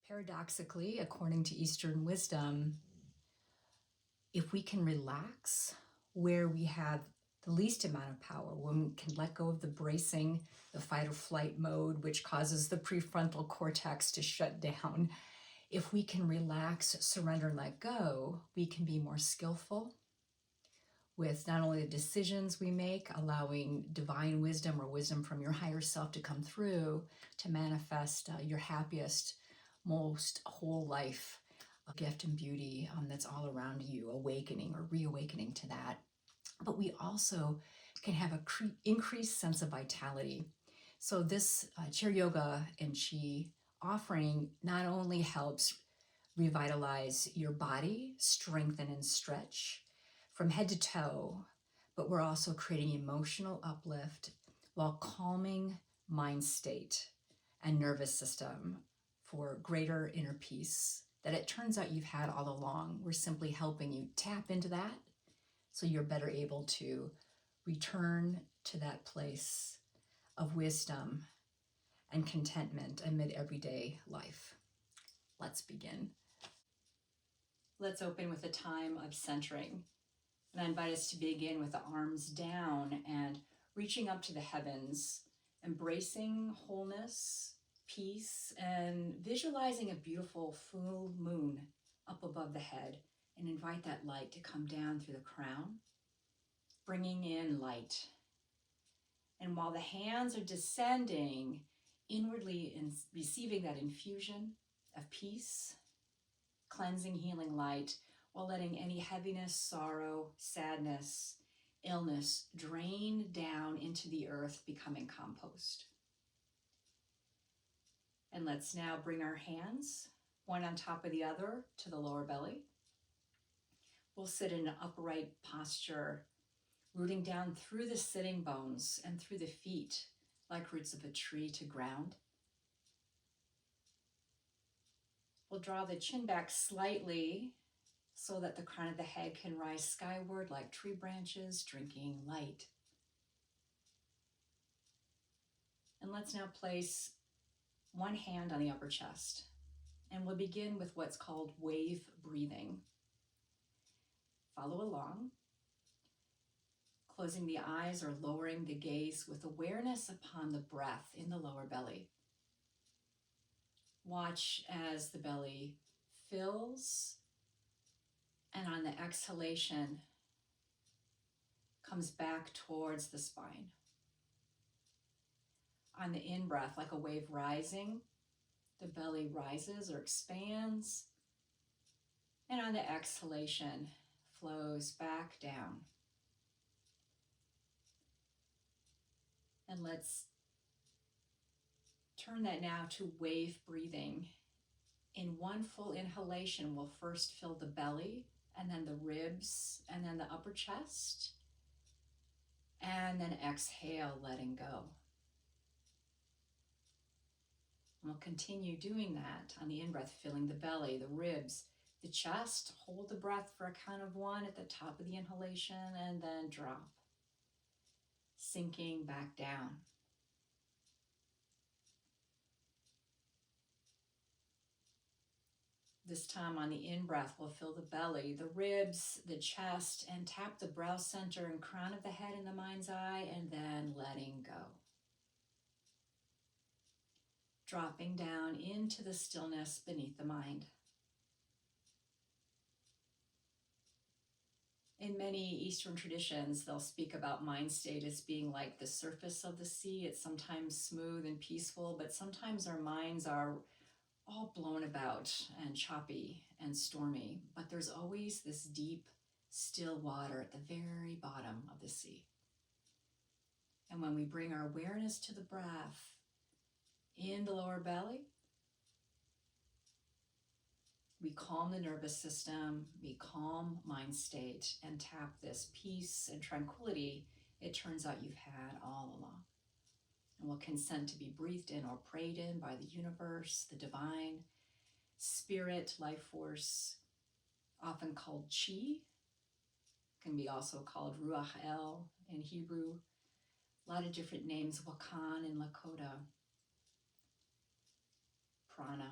Paradoxically, according to Eastern wisdom, if we can relax where we have the least amount of power, when we can let go of the bracing, the fight or flight mode, which causes the prefrontal cortex to shut down, if we can relax, surrender, and let go, we can be more skillful with not only the decisions we make, allowing divine wisdom or wisdom from your higher self to come through to manifest your happiest, most whole life, gift and beauty that's all around you, awakening or reawakening to that. But we also can have a increased sense of vitality. So this chair yoga and Qi offering not only helps revitalize your body, strengthen and stretch from head to toe, but we're also creating emotional uplift while calming mind state and nervous system for greater inner peace that it turns out you've had all along. We're simply helping you tap into that so you're better able to return to that place of wisdom and contentment amid everyday life. Let's begin. Let's open with a time of centering. And I invite us to begin with the arms down and reaching up to the heavens, embracing wholeness, peace, and visualizing a beautiful full moon up above the head, and invite that light to come down through the crown, bringing in light. And while the hands are descending, inwardly receiving that infusion of peace, cleansing, healing light, while letting any heaviness, sorrow, sadness, illness drain down into the earth, becoming compost. And let's now bring our hands, one on top of the other, to the lower belly. We'll sit in an upright posture, rooting down through the sitting bones and through the feet, like roots of a tree to ground. We'll draw the chin back slightly so that the crown of the head can rise skyward like tree branches drinking light. And let's now place one hand on the upper chest. And we'll begin with what's called wave breathing. Follow along, closing the eyes or lowering the gaze with awareness upon the breath in the lower belly. Watch as the belly fills, and on the exhalation comes back towards the spine. On the in-breath, like a wave rising, the belly rises or expands, and on the exhalation, flows back down. And let's turn that now to wave breathing. In one full inhalation, we'll first fill the belly, and then the ribs, and then the upper chest, and then exhale, letting go. And we'll continue doing that on the in-breath, filling the belly, the ribs, the chest. Hold the breath for a count of 1 at the top of the inhalation, and then drop, sinking back down. This time on the in-breath, we'll fill the belly, the ribs, the chest, and tap the brow center and crown of the head in the mind's eye, and then letting go. Dropping down into the stillness beneath the mind. In many Eastern traditions, they'll speak about mind state as being like the surface of the sea. It's sometimes smooth and peaceful, but sometimes our minds are all blown about and choppy and stormy, but there's always this deep, still water at the very bottom of the sea. And when we bring our awareness to the breath in the lower belly, we calm the nervous system, we calm mind state, and tap this peace and tranquility it turns out you've had all along. And will consent to be breathed in or prayed in by the universe, the divine, spirit, life force, often called Qi, can be also called Ruach El in Hebrew, a lot of different names, Wakan and Lakota, prana.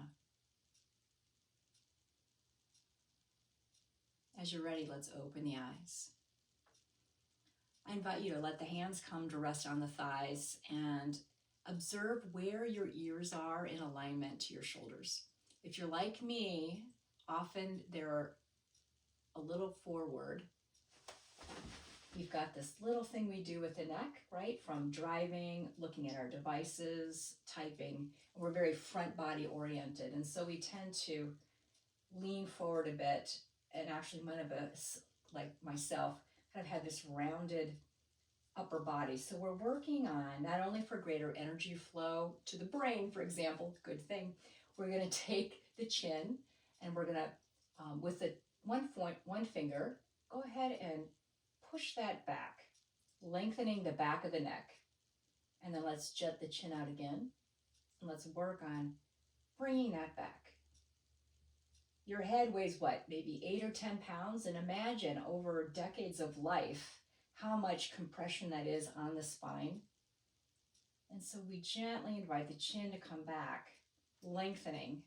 As you're ready, let's open the eyes. I invite you to let the hands come to rest on the thighs and observe where your ears are in alignment to your shoulders. If you're like me, often they're a little forward. We've got this little thing we do with the neck, right? From driving, looking at our devices, typing. We're very front body oriented. And so we tend to lean forward a bit. And actually, one of us, like myself, kind of have this rounded upper body. So we're working on not only for greater energy flow to the brain, for example, good thing. We're going to take the chin and we're going to, with the one finger, go ahead and push that back, lengthening the back of the neck. And then let's jet the chin out again. And let's work on bringing that back. Your head weighs what? Maybe 8 or 10 pounds. And imagine over decades of life, how much compression that is on the spine. And so we gently invite the chin to come back, lengthening,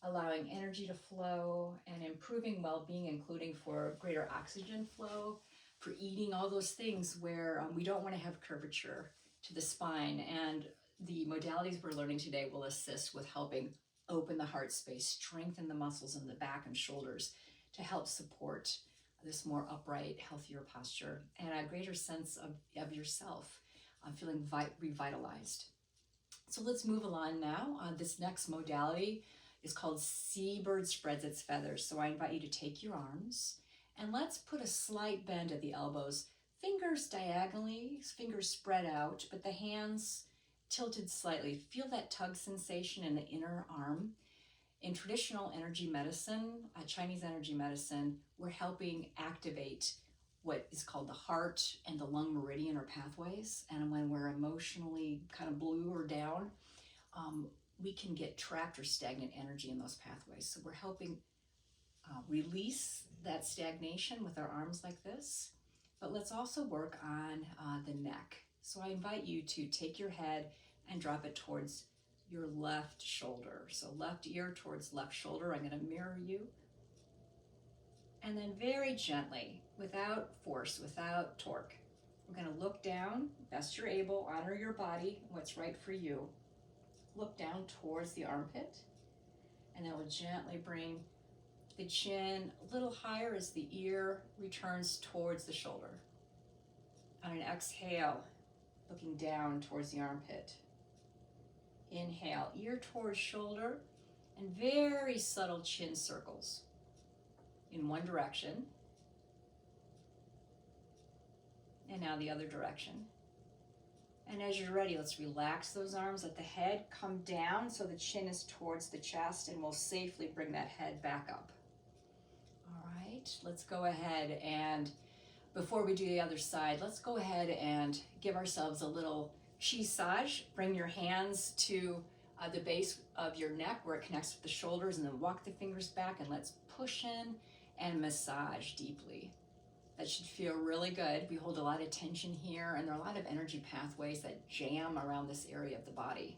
allowing energy to flow and improving well-being, including for greater oxygen flow, for eating, all those things where we don't want to have curvature to the spine. And the modalities we're learning today will assist with helping open the heart space, strengthen the muscles in the back and shoulders to help support this more upright, healthier posture and a greater sense of yourself, feeling revitalized. So let's move along now. This next modality is called Seabird Spreads Its Feathers. So I invite you to take your arms and let's put a slight bend at the elbows, fingers diagonally, fingers spread out, but the hands tilted slightly. Feel that tug sensation in the inner arm. In traditional energy medicine, Chinese energy medicine, we're helping activate what is called the heart and the lung meridian or pathways. And when we're emotionally kind of blue or down, we can get trapped or stagnant energy in those pathways. So we're helping release that stagnation with our arms like this. But let's also work on the neck. So I invite you to take your head and drop it towards your left shoulder. So left ear towards left shoulder. I'm going to mirror you. And then very gently, without force, without torque, we're going to look down, best you're able, honor your body, what's right for you. Look down towards the armpit. And then we'll gently bring the chin a little higher as the ear returns towards the shoulder. On an exhale, looking down towards the armpit. Inhale, ear towards shoulder, and very subtle chin circles in one direction. And now the other direction. And as you're ready, let's relax those arms, let the head come down so the chin is towards the chest, and we'll safely bring that head back up. All right, let's go ahead and before we do the other side, let's go ahead and give ourselves a little massage. Bring your hands to the base of your neck where it connects with the shoulders, and then walk the fingers back and let's push in and massage deeply. That should feel really good. We hold a lot of tension here, and there are a lot of energy pathways that jam around this area of the body,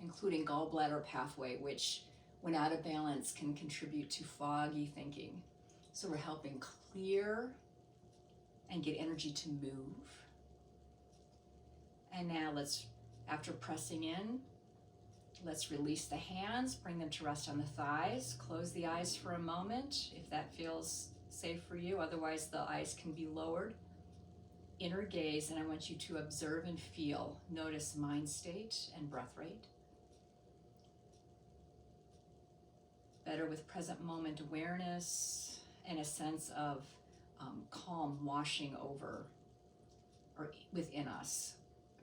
including gallbladder pathway, which when out of balance can contribute to foggy thinking. So we're helping clear and get energy to move. And now let's, after pressing in, let's release the hands, bring them to rest on the thighs, close the eyes for a moment if that feels safe for you. Otherwise, the eyes can be lowered. Inner gaze, and I want you to observe and feel. Notice mind state and breath rate. Better with present moment awareness and a sense of calm washing over or within us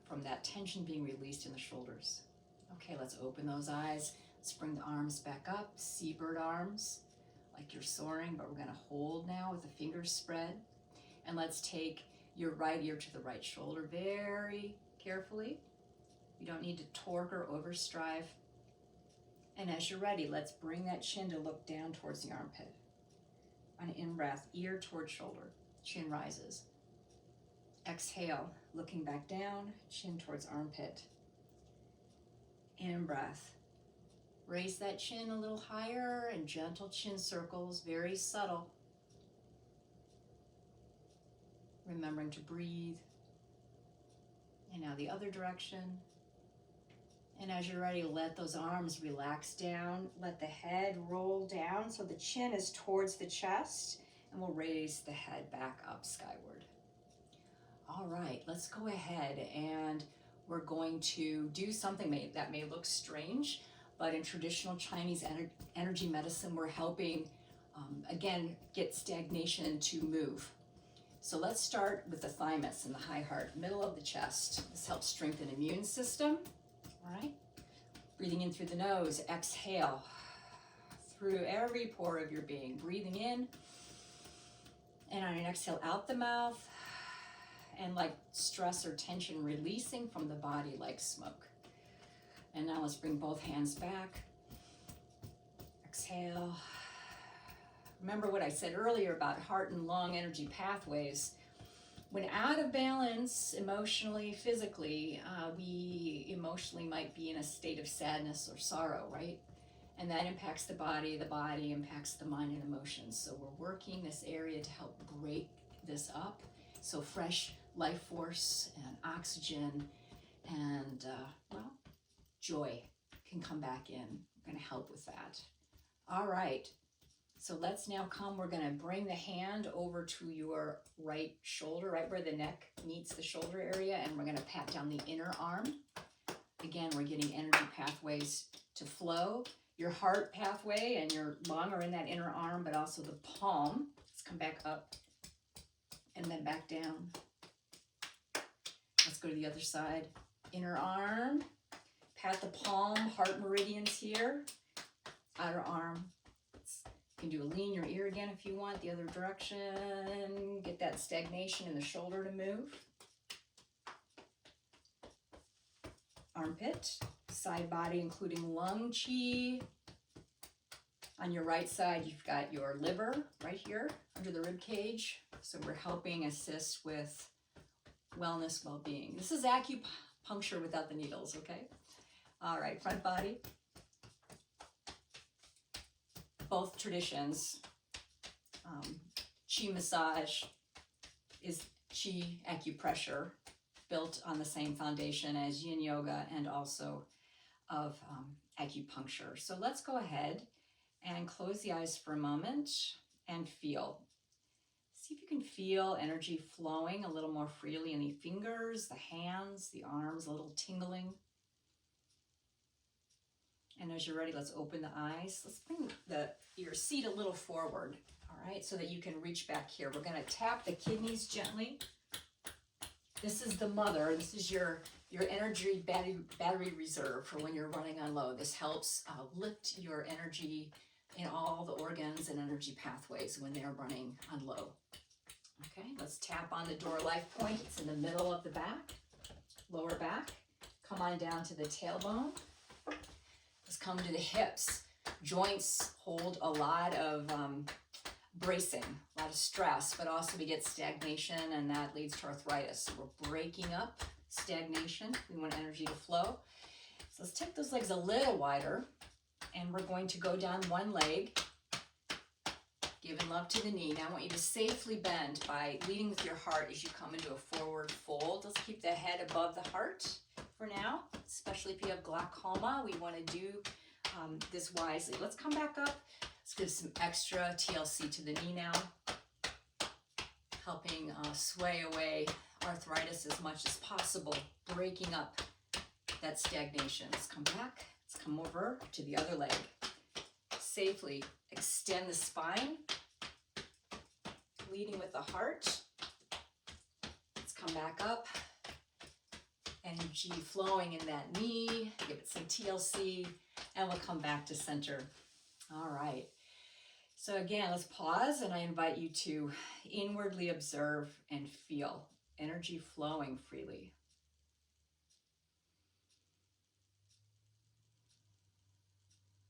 from that tension being released in the shoulders. Okay, let's open those eyes. Let's bring the arms back up, seabird arms, like you're soaring, but we're gonna hold now with the fingers spread. And let's take your right ear to the right shoulder very carefully. You don't need to torque or overstrive. And as you're ready, let's bring that chin to look down towards the armpit. On an in-breath, ear towards shoulder, chin rises. Exhale, looking back down, chin towards armpit. In-breath, Raise that chin a little higher and gentle chin circles, very subtle. Remembering to breathe. And now the other direction. And as you're ready, let those arms relax down. Let the head roll down so the chin is towards the chest, and we'll raise the head back up skyward. All right, let's go ahead and we're going to do something that may look strange, but in traditional Chinese energy medicine, we're helping, again, get stagnation to move. So let's start with the thymus and the high heart, middle of the chest. This helps strengthen the immune system. All right, breathing in through the nose, exhale through every pore of your being. Breathing in, and on an exhale out the mouth, and like stress or tension releasing from the body like smoke. And now let's bring both hands back. Exhale. Remember what I said earlier about heart and lung energy pathways. When out of balance emotionally, physically, we emotionally might be in a state of sadness or sorrow, right? And that impacts the body impacts the mind and emotions. So we're working this area to help break this up. So fresh life force and oxygen and, joy can come back in. We're gonna help with that. All right. So let's now we're gonna bring the hand over to your right shoulder, right where the neck meets the shoulder area, and we're gonna pat down the inner arm. Again, we're getting energy pathways to flow. Your heart pathway and your lung are in that inner arm, but also the palm. Let's come back up and then back down. Let's go to the other side. Inner arm, pat the palm, heart meridians here. Outer arm. You can do a lean your ear again if you want, the other direction. Get that stagnation in the shoulder to move. Armpit, side body including lung chi. On your right side, you've got your liver right here under the rib cage. So we're helping assist with wellness, well-being. This is acupuncture without the needles, okay? All right, front body. Both traditions, Qi massage is Qi acupressure, built on the same foundation as yin yoga and also of acupuncture. So let's go ahead and close the eyes for a moment and feel. See if you can feel energy flowing a little more freely in the fingers, the hands, the arms, a little tingling. And as you're ready, let's open the eyes. Let's bring your seat a little forward, all right, so that you can reach back here. We're gonna tap the kidneys gently. This is the mother. This is your energy battery reserve for when you're running on low. This helps lift your energy in all the organs and energy pathways when they're running on low. Okay, let's tap on the door life point. It's in the middle of the back, lower back. Come on down to the tailbone. Let's come to the hips. Joints hold a lot of bracing, a lot of stress, but also we get stagnation, and that leads to arthritis. So we're breaking up stagnation. We want energy to flow. So let's take those legs a little wider, and we're going to go down one leg, giving love to the knee. Now I want you to safely bend by leading with your heart as you come into a forward fold. Let's keep the head above the heart for now, especially if you have glaucoma. We want to do this wisely. Let's come back up. Let's give some extra TLC to the knee now, helping sway away arthritis as much as possible, breaking up that stagnation. Let's come back. Let's come over to the other leg. Safely extend the spine, leading with the heart. Let's come back up. Energy flowing in that knee. Give it some TLC, and we'll come back to center. All right. So again, let's pause, and I invite you to inwardly observe and feel energy flowing freely.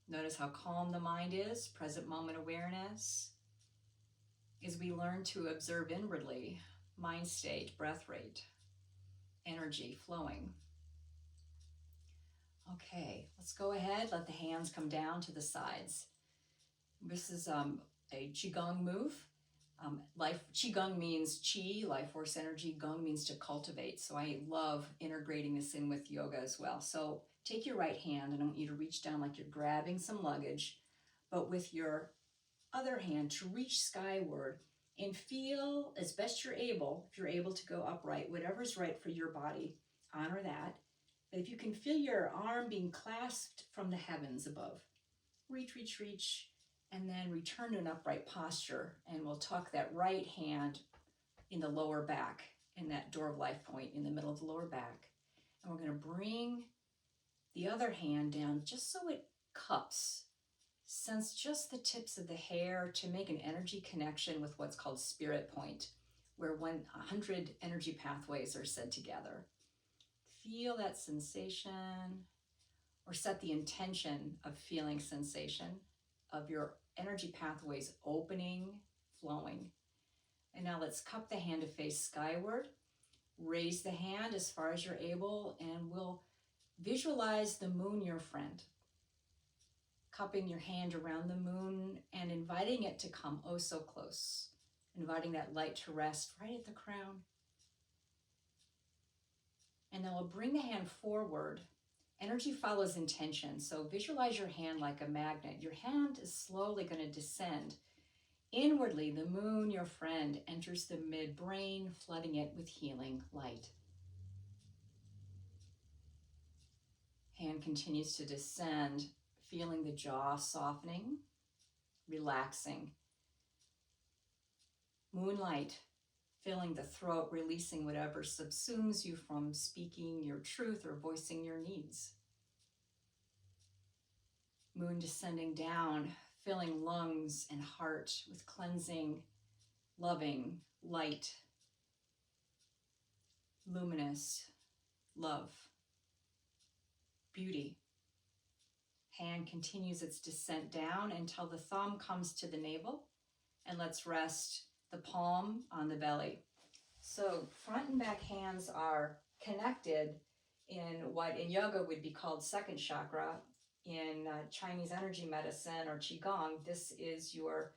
Notice how calm the mind is, present moment awareness. As we learn to observe inwardly, mind state, breath rate, energy flowing. Okay, let's go ahead. Let the hands come down to the sides. This is a Qigong move. Qigong means Qi, life force energy. Gong means to cultivate. So I love integrating this in with yoga as well. So take your right hand, and I want you to reach down like you're grabbing some luggage, but with your other hand to reach skyward and feel as best you're able, if you're able to go upright, whatever's right for your body, honor that. But if you can feel your arm being clasped from the heavens above, reach, reach, reach, and then return to an upright posture. And we'll tuck that right hand in the lower back, in that door of life point in the middle of the lower back. And we're going to bring the other hand down just so it cups. Sense just the tips of the hair to make an energy connection with what's called spirit point, where 100 energy pathways are said together. Feel that sensation, or set the intention of feeling sensation of your energy pathways opening, flowing. And now let's cup the hand to face skyward. Raise the hand as far as you're able, and we'll visualize the moon, your friend. Cupping your hand around the moon and inviting it to come oh so close. Inviting that light to rest right at the crown. And then we'll bring the hand forward. Energy follows intention. So visualize your hand like a magnet. Your hand is slowly going to descend. Inwardly, the moon, your friend, enters the midbrain, flooding it with healing light. Hand continues to descend, feeling the jaw softening, relaxing. Moonlight, filling the throat, releasing whatever subsumes you from speaking your truth or voicing your needs. Moon descending down, filling lungs and heart with cleansing, loving light, luminous love, beauty. Hand continues its descent down until the thumb comes to the navel, and let's rest the palm on the belly. So front and back hands are connected in what in yoga would be called second chakra. In Chinese energy medicine or Qigong, this is your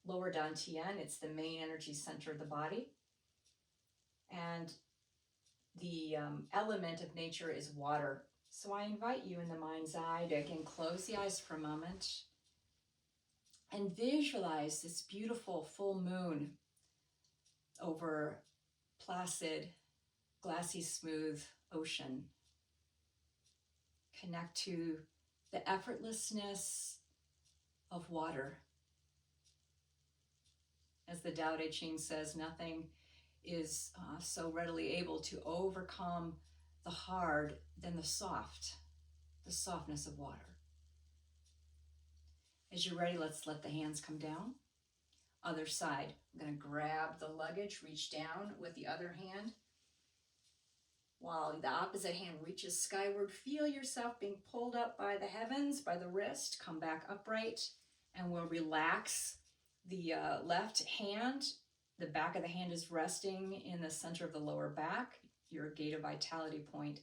lower dantian. It's the main energy center of the body. And the element of nature is water. So I invite you in the mind's eye to again close the eyes for a moment and visualize this beautiful full moon over placid, glassy smooth ocean. Connect to the effortlessness of water. As the Tao Te Ching says, nothing is so readily able to overcome the hard than the softness of water. As you're ready, let's let the hands come down. Other side, I'm going to grab the luggage, reach down with the other hand. While the opposite hand reaches skyward, feel yourself being pulled up by the heavens, by the wrist. Come back upright, and we'll relax the left hand. The back of the hand is resting in the center of the lower back, your gate of vitality point.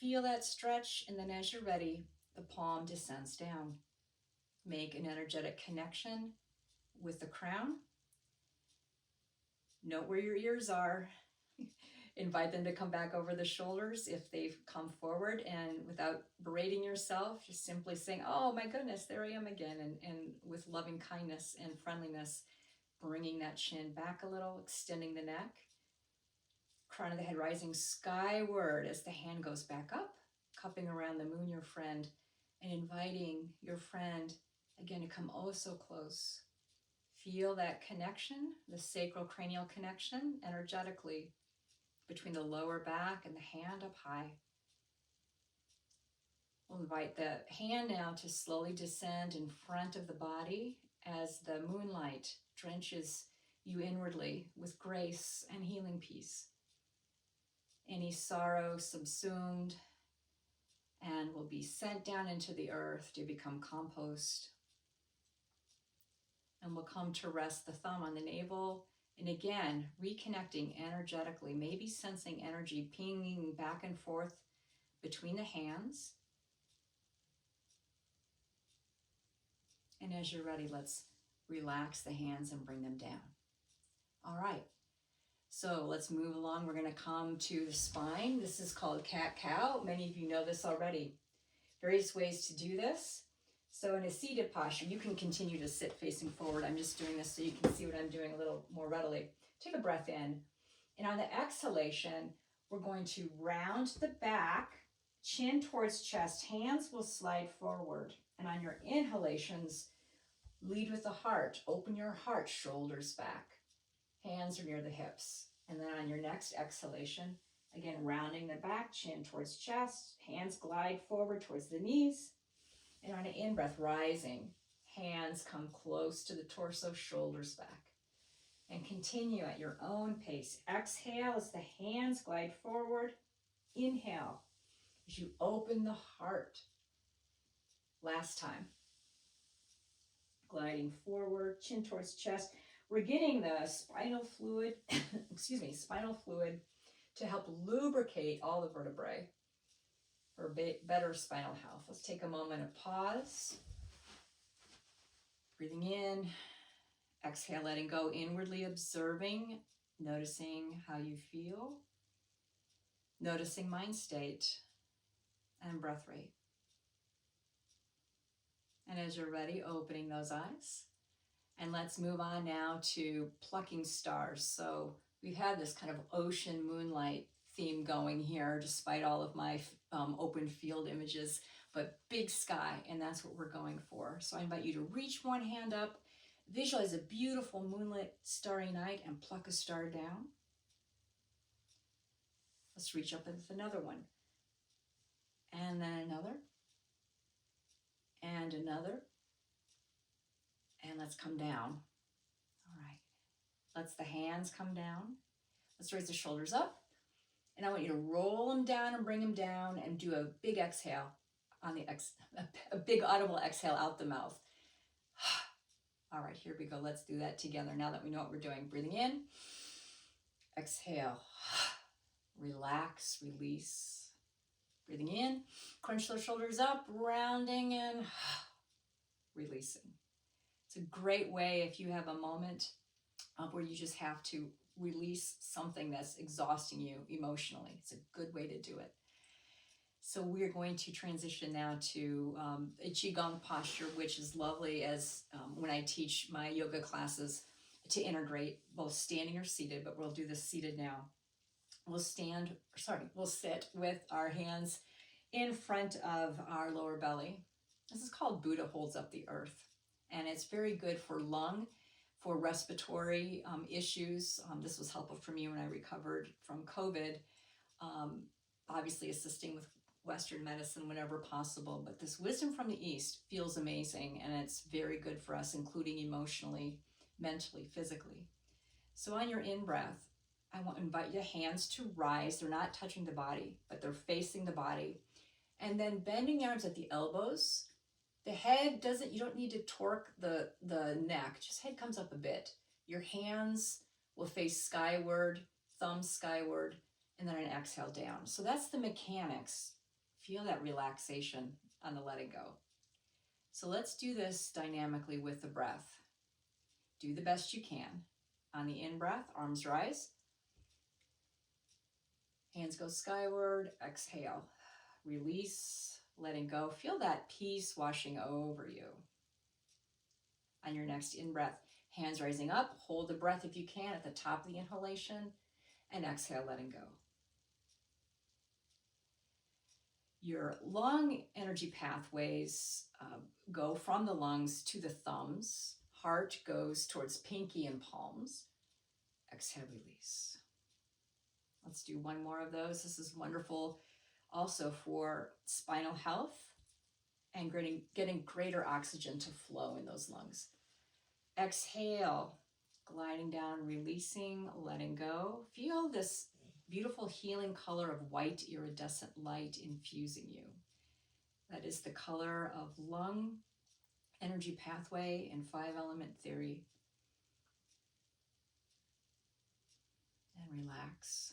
Feel that stretch, and then as you're ready, the palm descends down. Make an energetic connection with the crown. Note where your ears are. Invite them to come back over the shoulders if they've come forward, and without berating yourself, just simply saying, oh my goodness, there I am again, and with loving kindness and friendliness, bringing that chin back a little, extending the neck, crown of the head rising skyward as the hand goes back up, cupping around the moon, your friend, and inviting your friend again to come oh so close. Feel that connection, the sacral cranial connection, energetically between the lower back and the hand up high. We'll invite the hand now to slowly descend in front of the body as the moonlight drenches you inwardly with grace and healing peace. Any sorrow subsumed and will be sent down into the earth to become compost. And we'll come to rest the thumb on the navel. And again, reconnecting energetically, maybe sensing energy pinging back and forth between the hands. And as you're ready, let's relax the hands and bring them down. All right. So let's move along. We're going to come to the spine. This is called cat-cow. Many of you know this already. Various ways to do this. So in a seated posture, you can continue to sit facing forward. I'm just doing this so you can see what I'm doing a little more readily. Take a breath in. And on the exhalation, we're going to round the back, chin towards chest. Hands will slide forward. And on your inhalations, lead with the heart. Open your heart, shoulders back. Hands are near the hips. And then on your next exhalation, again, rounding the back, chin towards chest, hands glide forward towards the knees. And on an in-breath, rising, hands come close to the torso, shoulders back. And continue at your own pace. Exhale as the hands glide forward. Inhale as you open the heart. Last time. Gliding forward, chin towards chest. We're getting the spinal fluid, spinal fluid to help lubricate all the vertebrae for better spinal health. Let's take a moment of pause. Breathing in, exhale, letting go, inwardly observing, noticing how you feel, noticing mind state and breath rate. And as you're ready, opening those eyes. And let's move on now to plucking stars. So we've had this kind of ocean moonlight theme going here, despite all of my open field images, but big sky, and that's what we're going for. So I invite you to reach one hand up, visualize a beautiful moonlit starry night, and pluck a star down. Let's reach up with another one. And then another. And another. And let's come down. All right. Let's the hands come down. Let's raise the shoulders up. And I want you to roll them down and bring them down and do a big exhale on the a big audible exhale out the mouth. All right, here we go. Let's do that together now that we know what we're doing. Breathing in. Exhale. Relax, release. Breathing in. Crunch those shoulders up, rounding and releasing. It's a great way if you have a moment where you just have to release something that's exhausting you emotionally. It's a good way to do it. So we're going to transition now to a Qigong posture, which is lovely as when I teach my yoga classes to integrate both standing or seated, but we'll do this seated now. We'll sit with our hands in front of our lower belly. This is called Buddha holds up the earth. And it's very good for for respiratory issues. This was helpful for me when I recovered from COVID. Obviously assisting with Western medicine whenever possible, but this wisdom from the East feels amazing, and it's very good for us, including emotionally, mentally, physically. So on your in-breath, I want to invite your hands to rise. They're not touching the body, but they're facing the body. And then bending the arms at the elbows. The head you don't need to torque the neck, just head comes up a bit. Your hands will face skyward, thumbs skyward, and then an exhale down. So that's the mechanics. Feel that relaxation on the letting go. So let's do this dynamically with the breath. Do the best you can. On the in-breath, arms rise. Hands go skyward, exhale. Release, letting go. Feel that peace washing over you. On your next in-breath, hands rising up. Hold the breath if you can at the top of the inhalation, and exhale, letting go. Your lung energy pathways go from the lungs to the thumbs. Heart goes towards pinky and palms. Exhale, release. Let's do one more of those. This is wonderful also for spinal health and getting greater oxygen to flow in those lungs. Exhale, gliding down, releasing, letting go. Feel this beautiful healing color of white iridescent light infusing you. That is the color of lung energy pathway and 5-element theory. And relax.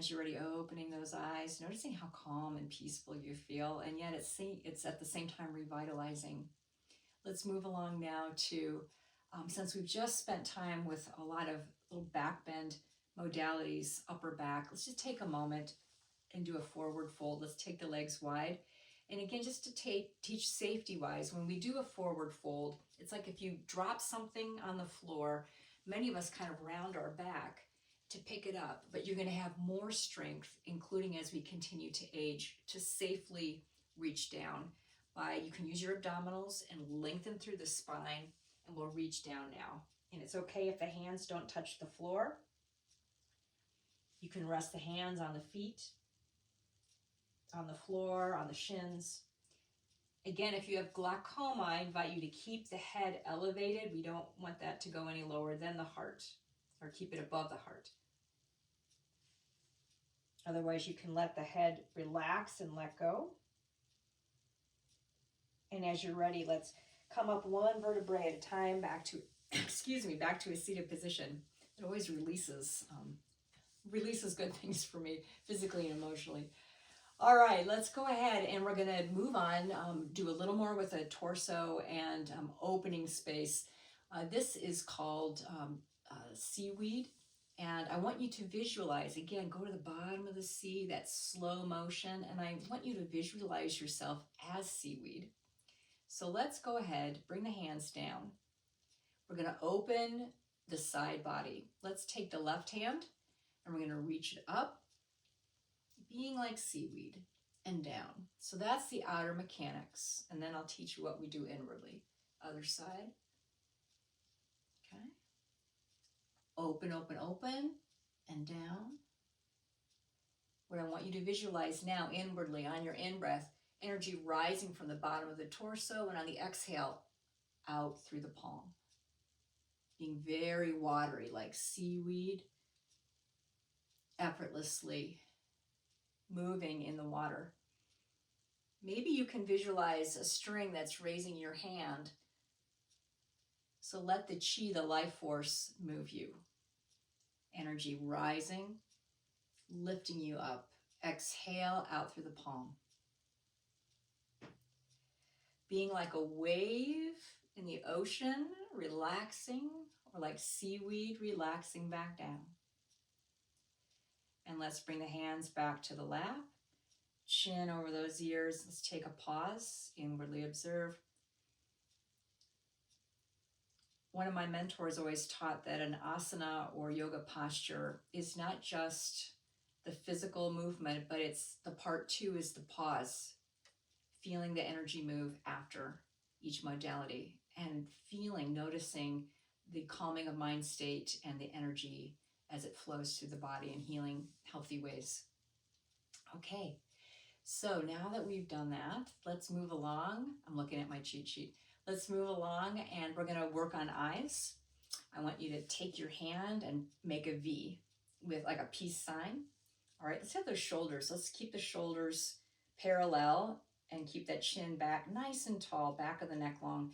As you're ready, opening those eyes, noticing how calm and peaceful you feel, and yet it's at the same time revitalizing. Let's move along now to, since we've just spent time with a lot of little back bend modalities, upper back, let's just take a moment and do a forward fold. Let's take the legs wide. And again, just to teach safety-wise, when we do a forward fold, it's like if you drop something on the floor, many of us kind of round our back to pick it up, but you're going to have more strength, including as we continue to age, to safely reach down. You can use your abdominals and lengthen through the spine, and we'll reach down now. And it's okay if the hands don't touch the floor. You can rest the hands on the feet, on the floor, on the shins. Again, if you have glaucoma, I invite you to keep the head elevated. We don't want that to go any lower than the heart, or keep it above the heart. Otherwise, you can let the head relax and let go. And as you're ready, let's come up one vertebrae at a time back to, back to a seated position. It always releases good things for me, physically and emotionally. All right, let's go ahead and we're gonna move on, do a little more with a torso and opening space. This is called seaweed. And I want you to visualize, again, go to the bottom of the sea, that slow motion, and I want you to visualize yourself as seaweed. So let's go ahead, bring the hands down. We're gonna open the side body. Let's take the left hand and we're gonna reach it up, being like seaweed, and down. So that's the outer mechanics. And then I'll teach you what we do inwardly. Other side. Okay. Open, open, open, and down. What I want you to visualize now inwardly on your in-breath, energy rising from the bottom of the torso, and on the exhale, out through the palm. Being very watery, like seaweed, effortlessly moving in the water. Maybe you can visualize a string that's raising your hand. So let the chi, the life force, move you. Energy rising, lifting you up. Exhale out through the palm. Being like a wave in the ocean, relaxing, or like seaweed, relaxing back down. And let's bring the hands back to the lap, chin over those ears. Let's take a pause, inwardly observe. One of my mentors always taught that an asana or yoga posture is not just the physical movement, but it's the part two is the pause, feeling the energy move after each modality and noticing the calming of mind state and the energy as it flows through the body in healing, healthy ways. Okay, so now that we've done that, let's move along. I'm looking at my cheat sheet. Let's move along and we're gonna work on eyes. I want you to take your hand and make a V with like a peace sign. All right, let's have those shoulders. Let's keep the shoulders parallel and keep that chin back nice and tall, back of the neck long.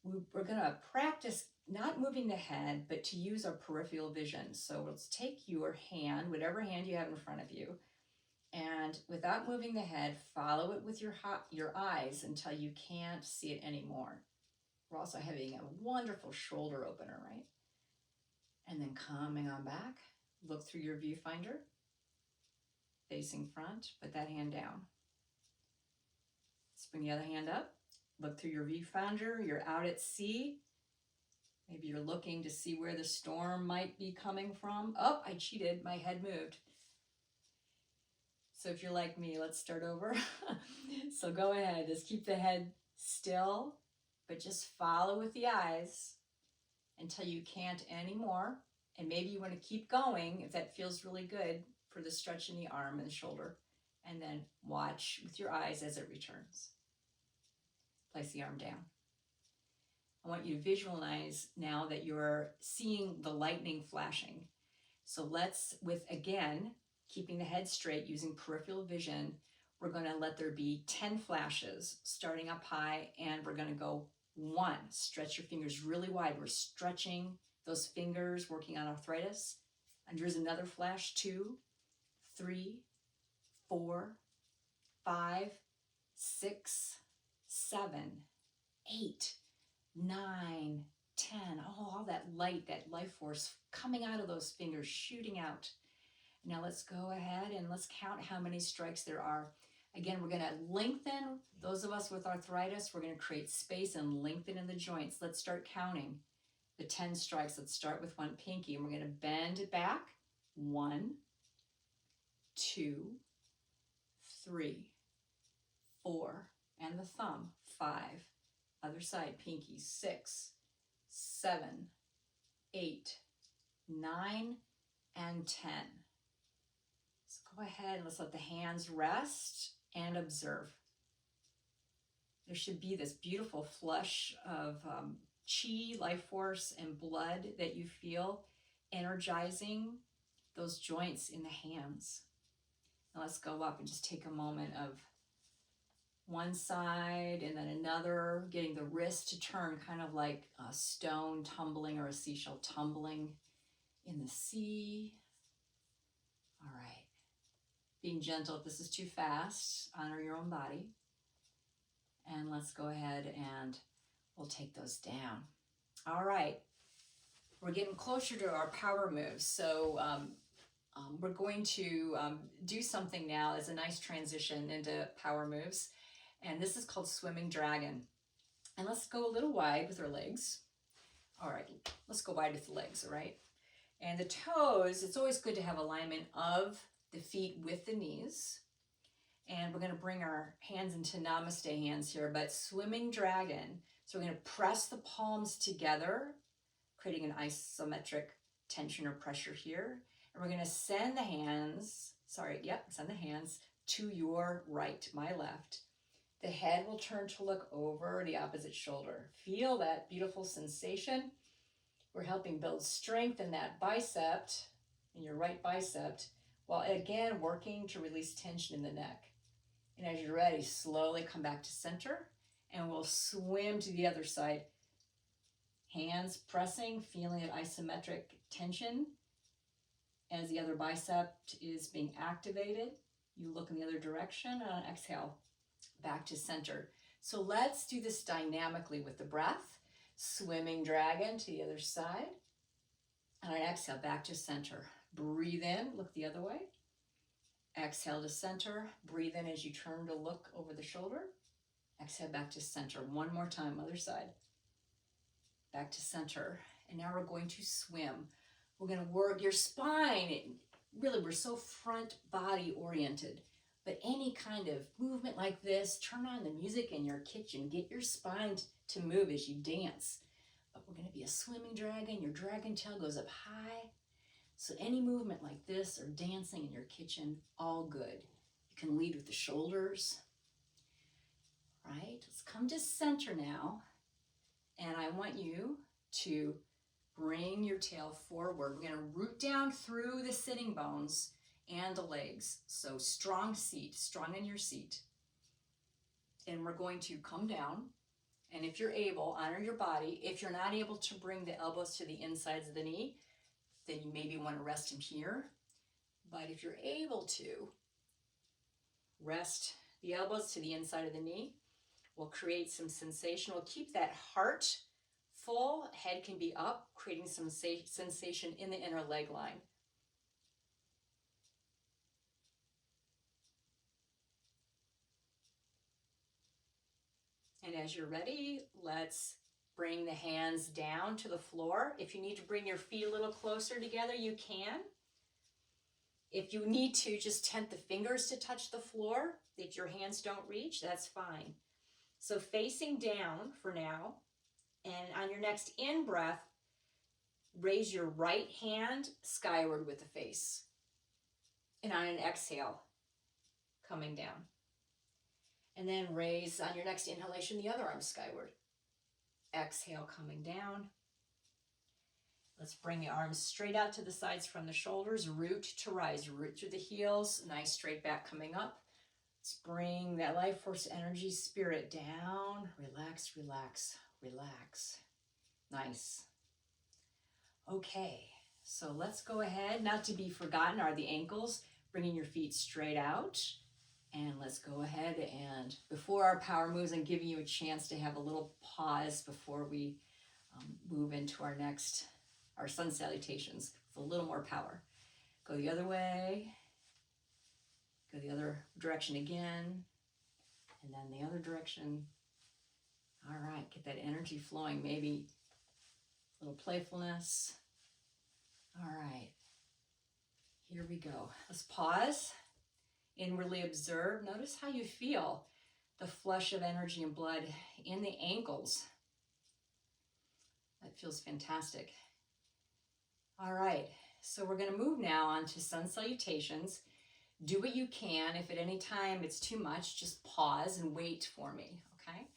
We're gonna practice not moving the head, but to use our peripheral vision. So let's take your hand, whatever hand you have in front of you, and without moving the head, follow it with your eyes until you can't see it anymore. We're also having a wonderful shoulder opener, right? And then coming on back, look through your viewfinder, facing front, put that hand down. Let's bring the other hand up, look through your viewfinder, you're out at sea. Maybe you're looking to see where the storm might be coming from. Oh, I cheated, my head moved. So if you're like me, let's start over. So go ahead, just keep the head still, but just follow with the eyes until you can't anymore. And maybe you want to keep going if that feels really good for the stretch in the arm and the shoulder. And then watch with your eyes as it returns. Place the arm down. I want you to visualize now that you're seeing the lightning flashing. So let's, again, keeping the head straight using peripheral vision, we're going to let there be 10 flashes starting up high, and we're going to go 1. Stretch your fingers really wide. We're stretching those fingers, working on arthritis. And here's another flash, 2, 3, 4, 5, 6, 7, 8, 9, 10. Oh, all that light, that life force coming out of those fingers, shooting out. Now let's go ahead and let's count how many strikes there are. Again, we're going to lengthen. Those of us with arthritis, we're going to create space and lengthen in the joints. Let's start counting the 10 strikes. Let's start with one pinky, and we're going to bend it back. 1, 2, 3, 4, and the thumb. 5. Other side, pinky. 6, 7, 8, 9, and 10. Let's go ahead and let's let the hands rest and observe. There should be this beautiful flush of chi, life force, and blood that you feel energizing those joints in the hands. Now let's go up and just take a moment of one side and then another, getting the wrist to turn kind of like a stone tumbling or a seashell tumbling in the sea. All right. Being gentle, if this is too fast, honor your own body. And let's go ahead and we'll take those down. All right. We're getting closer to our power moves. So we're going to do something now as a nice transition into power moves. And this is called Swimming Dragon. And let's go a little wide with our legs. All right, let's go wide with the legs, all right? And the toes, it's always good to have alignment of the feet with the knees. And we're going to bring our hands into namaste hands here, but Swimming Dragon. So we're going to press the palms together, creating an isometric tension or pressure here. And we're going to send the hands, send the hands to your right, my left. The head will turn to look over the opposite shoulder. Feel that beautiful sensation. We're helping build strength in that bicep, in your right bicep, while again working to release tension in the neck. And as you're ready, slowly come back to center, and we'll swim to the other side. Hands pressing, feeling that isometric tension as the other bicep is being activated. You look in the other direction, and on exhale, back to center. So let's do this dynamically with the breath. Swimming Dragon to the other side. And on exhale, back to center. Breathe in, look the other way. Exhale to center. Breathe in as you turn to look over the shoulder. Exhale back to center. One more time, other side. Back to center. And now we're going to swim. We're going to work your spine. Really, we're so front body oriented. But any kind of movement like this, turn on the music in your kitchen. Get your spine to move as you dance. But we're going to be a swimming dragon. Your dragon tail goes up high. So any movement like this or dancing in your kitchen, all good. You can lead with the shoulders. Right? Let's come to center now. And I want you to bring your tail forward. We're going to root down through the sitting bones and the legs. So strong seat, strong in your seat. And we're going to come down. And if you're able, honor your body. If you're not able to bring the elbows to the insides of the knee, then you maybe want to rest them here. But if you're able to, rest the elbows to the inside of the knee. We'll create some sensation. We'll keep that heart full. Head can be up, creating some sensation in the inner leg line. And as you're ready, let's bring the hands down to the floor. If you need to bring your feet a little closer together, you can. If you need to just tent the fingers to touch the floor, if your hands don't reach, that's fine. So facing down for now, and on your next in-breath, raise your right hand skyward with the face. And on an exhale, coming down. And then raise on your next inhalation the other arm skyward. Exhale, coming down. Let's bring the arms straight out to the sides from the shoulders. Root to rise, root through the heels. Nice straight back coming up. Let's bring that life force energy spirit down. Relax, relax, relax. Nice. Okay, so let's go ahead. Not to be forgotten are the ankles. bringing your feet straight out. And let's go ahead and, before our power moves, and giving you a chance to have a little pause before we move into our sun salutations with a little more power. Go the other way, go the other direction again, and then the other direction. All right, get that energy flowing, maybe a little playfulness. All right, here we go. Let's pause, inwardly observe. Notice how you feel the flush of energy and blood in the ankles. That feels fantastic. All right, so we're going to move now on to sun salutations. Do what you can. If at any time it's too much, just pause and wait for me, okay?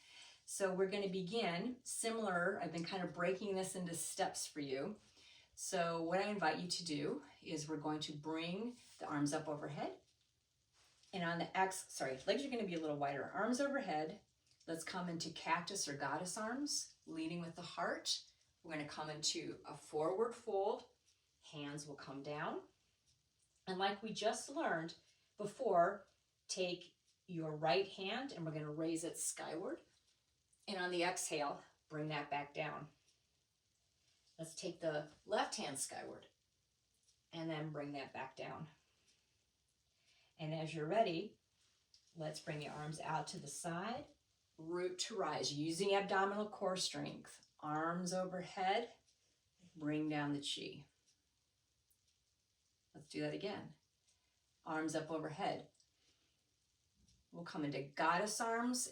So we're going to begin similar. I've been kind of breaking this into steps for you. So what I invite you to do is we're going to bring the arms up overhead. And on the legs are going to be a little wider. Arms overhead. Let's come into cactus or goddess arms, leading with the heart. We're going to come into a forward fold. Hands will come down. And like we just learned before, take your right hand and we're going to raise it skyward. And on the exhale, bring that back down. Let's take the left hand skyward and then bring that back down. And as you're ready, let's bring the arms out to the side, root to rise, using abdominal core strength. Arms overhead, bring down the chi. Let's do that again. Arms up overhead. We'll come into goddess arms,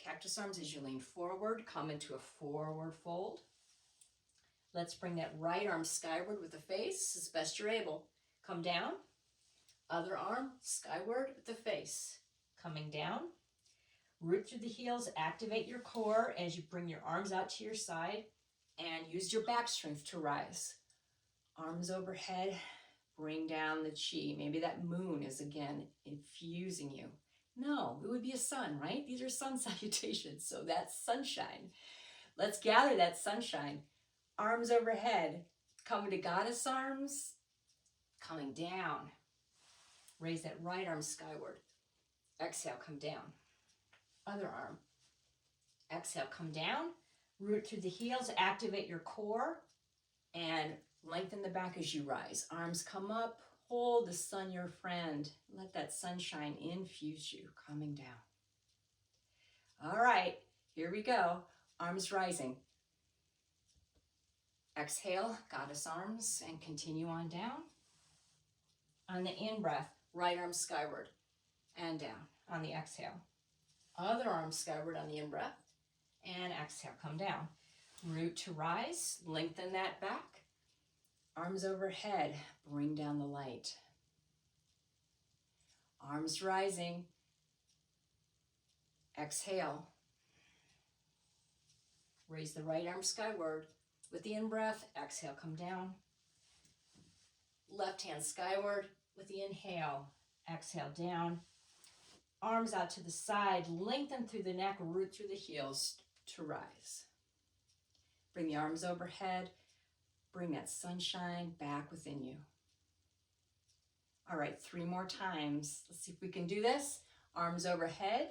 cactus arms as you lean forward, come into a forward fold. Let's bring that right arm skyward with the face as best you're able. Come down. Other arm skyward with the face. Coming down. Root through the heels, activate your core as you bring your arms out to your side and use your back strength to rise. Arms overhead, bring down the chi. Maybe that moon is again infusing you. No, it would be a sun, right? These are sun salutations, so that's sunshine. Let's gather that sunshine. Arms overhead, coming to goddess arms, coming down. Raise that right arm skyward. Exhale, come down. Other arm. Exhale, come down. Root through the heels, activate your core, and lengthen the back as you rise. Arms come up, hold the sun your friend. Let that sunshine infuse you, coming down. All right, here we go. Arms rising. Exhale, goddess arms, and continue on down. On the in-breath, right arm skyward and down on the exhale. Other arm skyward on the in-breath and exhale, come down. Root to rise, lengthen that back. Arms overhead, bring down the light. Arms rising. Exhale. Raise the right arm skyward. With the in-breath, exhale, come down. Left hand skyward with the inhale. Exhale, down. Arms out to the side, lengthen through the neck, root through the heels to rise. Bring the arms overhead. Bring that sunshine back within you. All right, 3 more times. Let's see if we can do this. Arms overhead.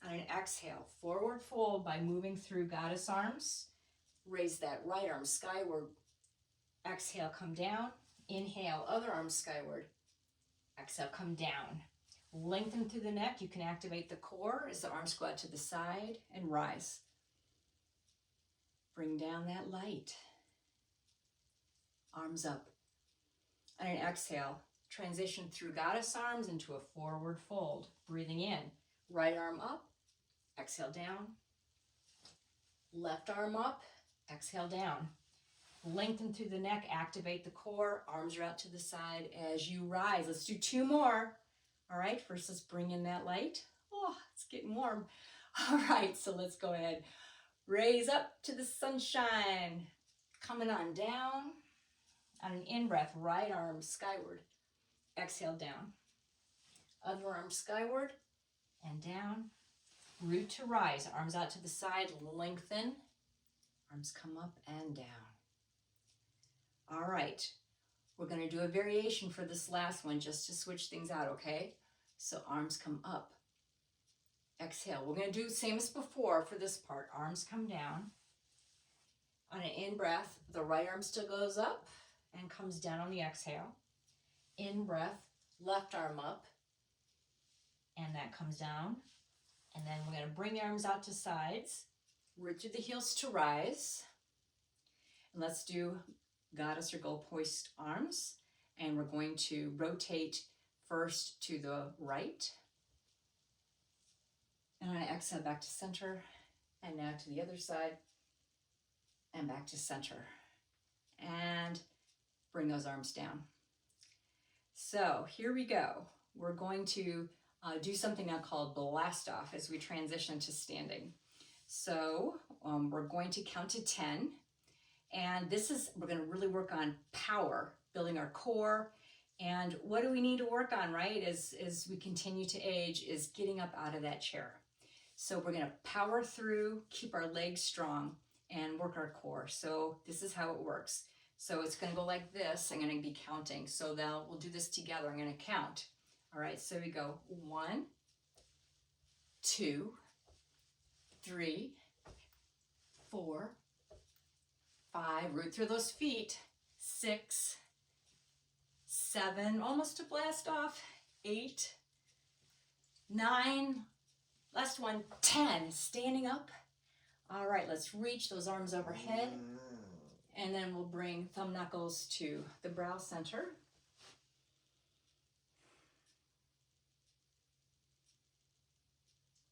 On an exhale, forward fold by moving through goddess arms. Raise that right arm skyward. Exhale, come down. Inhale, other arm skyward. Exhale, come down. Lengthen through the neck. You can activate the core as the arms go out to the side and rise. Bring down that light. Arms up. On an exhale, transition through goddess arms into a forward fold. Breathing in. Right arm up. Exhale down. Left arm up. Exhale down. Lengthen through the neck. Activate the core. Arms are out to the side as you rise. Let's do 2 more. All right, first let's bring in that light. Oh, it's getting warm. All right, so let's go ahead. Raise up to the sunshine. Coming on down. On an in-breath, right arm skyward. Exhale down. Other arm skyward and down. Root to rise. Arms out to the side, lengthen. Arms come up and down. All right. We're going to do a variation for this last one just to switch things out, okay? So arms come up. Exhale. We're going to do the same as before for this part. Arms come down. On an in-breath, the right arm still goes up and comes down on the exhale. In-breath, left arm up, and that comes down. And then we're going to bring the arms out to sides. Root through the heels to rise. And let's do goddess or gold poised arms. And we're going to rotate first to the right. And on an exhale, back to center. And now to the other side. And back to center. And bring those arms down. So here we go. We're going to do something now called blast off as we transition to standing. So we're going to count to 10. And we're going to really work on power, building our core. And what do we need to work on, right, as we continue to age, is getting up out of that chair. So we're going to power through, keep our legs strong, and work our core. So this is how it works. So it's going to go like this. I'm going to be counting. So now we'll do this together. I'm going to count. All right, so we go 1, 2, 3, 4, 5, root through those feet, 6, 7, almost to blast off, 8, 9, last one, 10, standing up. All right, let's reach those arms overhead, and then we'll bring thumb knuckles to the brow center.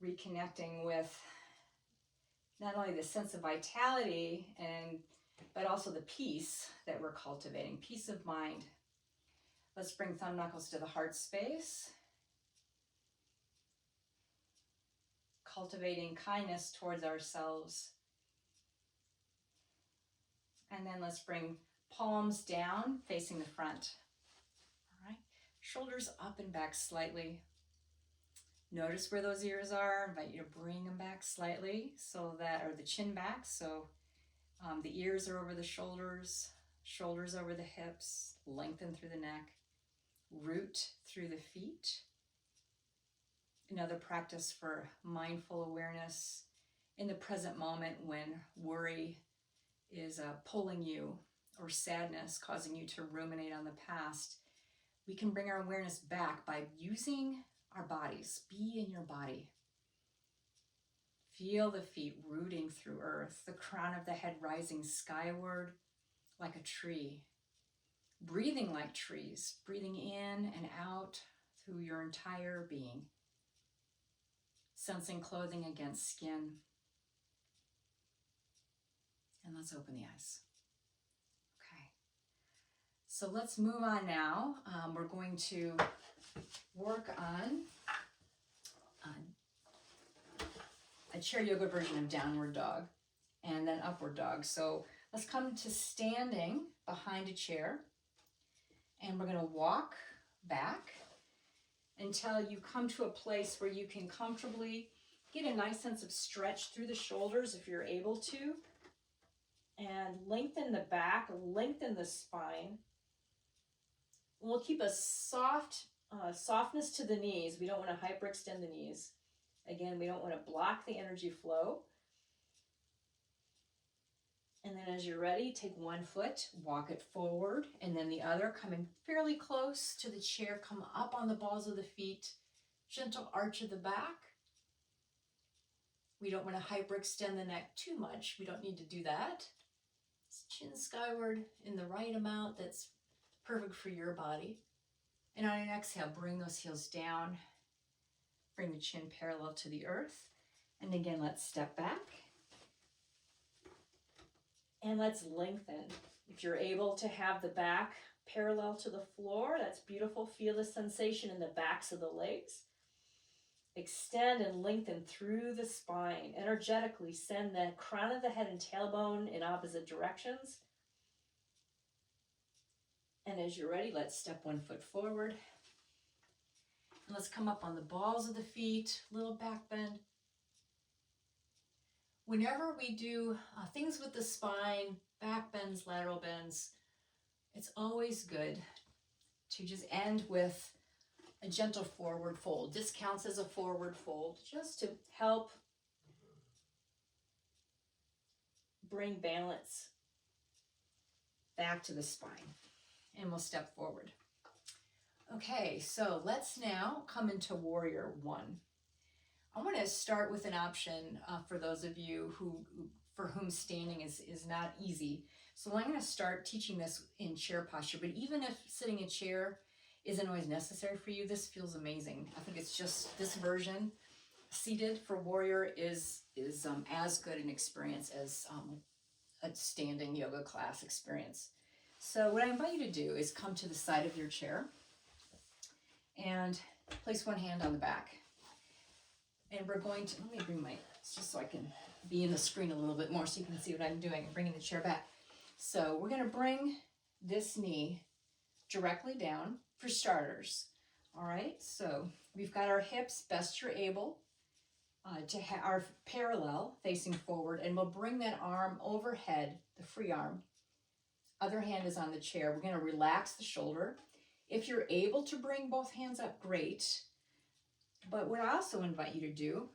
Reconnecting with not only the sense of vitality but also the peace that we're cultivating, peace of mind. Let's bring thumb knuckles to the heart space. Cultivating kindness towards ourselves. And then let's bring palms down, facing the front. All right, shoulders up and back slightly. Notice where those ears are. I invite you to bring them back slightly or the chin back. So the ears are over the shoulders, shoulders over the hips, lengthen through the neck, root through the feet. Another practice for mindful awareness in the present moment when worry is pulling you, or sadness causing you to ruminate on the past. We can bring our awareness back by using our bodies. Be in your body. Feel the feet rooting through earth, the crown of the head rising skyward like a tree. Breathing like trees, breathing in and out through your entire being. Sensing clothing against skin. And let's open the eyes. Okay. So let's move on now. We're going to work on a chair yoga version of downward dog and then upward dog. So let's come to standing behind a chair, and we're going to walk back until you come to a place where you can comfortably get a nice sense of stretch through the shoulders if you're able to, and lengthen the back, lengthen the spine. We'll keep a softness to the knees. We don't want to hyperextend the knees. Again, we don't want to block the energy flow. And then as you're ready, take one foot, walk it forward, and then the other, coming fairly close to the chair, come up on the balls of the feet, gentle arch of the back. We don't want to hyperextend the neck too much. We don't need to do that. Chin skyward in the right amount that's perfect for your body. And on an exhale, bring those heels down. Bring the chin parallel to the earth. And again, let's step back. And let's lengthen. If you're able to have the back parallel to the floor, that's beautiful. Feel the sensation in the backs of the legs. Extend and lengthen through the spine. Energetically send the crown of the head and tailbone in opposite directions. And as you're ready, let's step one foot forward. And let's come up on the balls of the feet, little back bend. Whenever we do things with the spine, back bends, lateral bends, it's always good to just end with a gentle forward fold. This counts as a forward fold just to help bring balance back to the spine. And we'll step forward. Okay, so let's now come into Warrior One. I want to start with an option for those of you for whom standing is not easy. So I'm going to start teaching this in chair posture, but even if sitting in chair isn't always necessary for you, this feels amazing. I think it's just this version, seated for Warrior, is as good an experience as a standing yoga class experience. So what I invite you to do is come to the side of your chair and place one hand on the back. And we're going to, let me bring just so I can be in the screen a little bit more so you can see what I'm doing. I'm bringing the chair back. So we're going to bring this knee directly down for starters. All right, so we've got our hips best you're able to our parallel facing forward, and we'll bring that arm overhead, the free arm. Other hand is on the chair. We're going to relax the shoulder. If you're able to bring both hands up, great. But what I also invite you to do,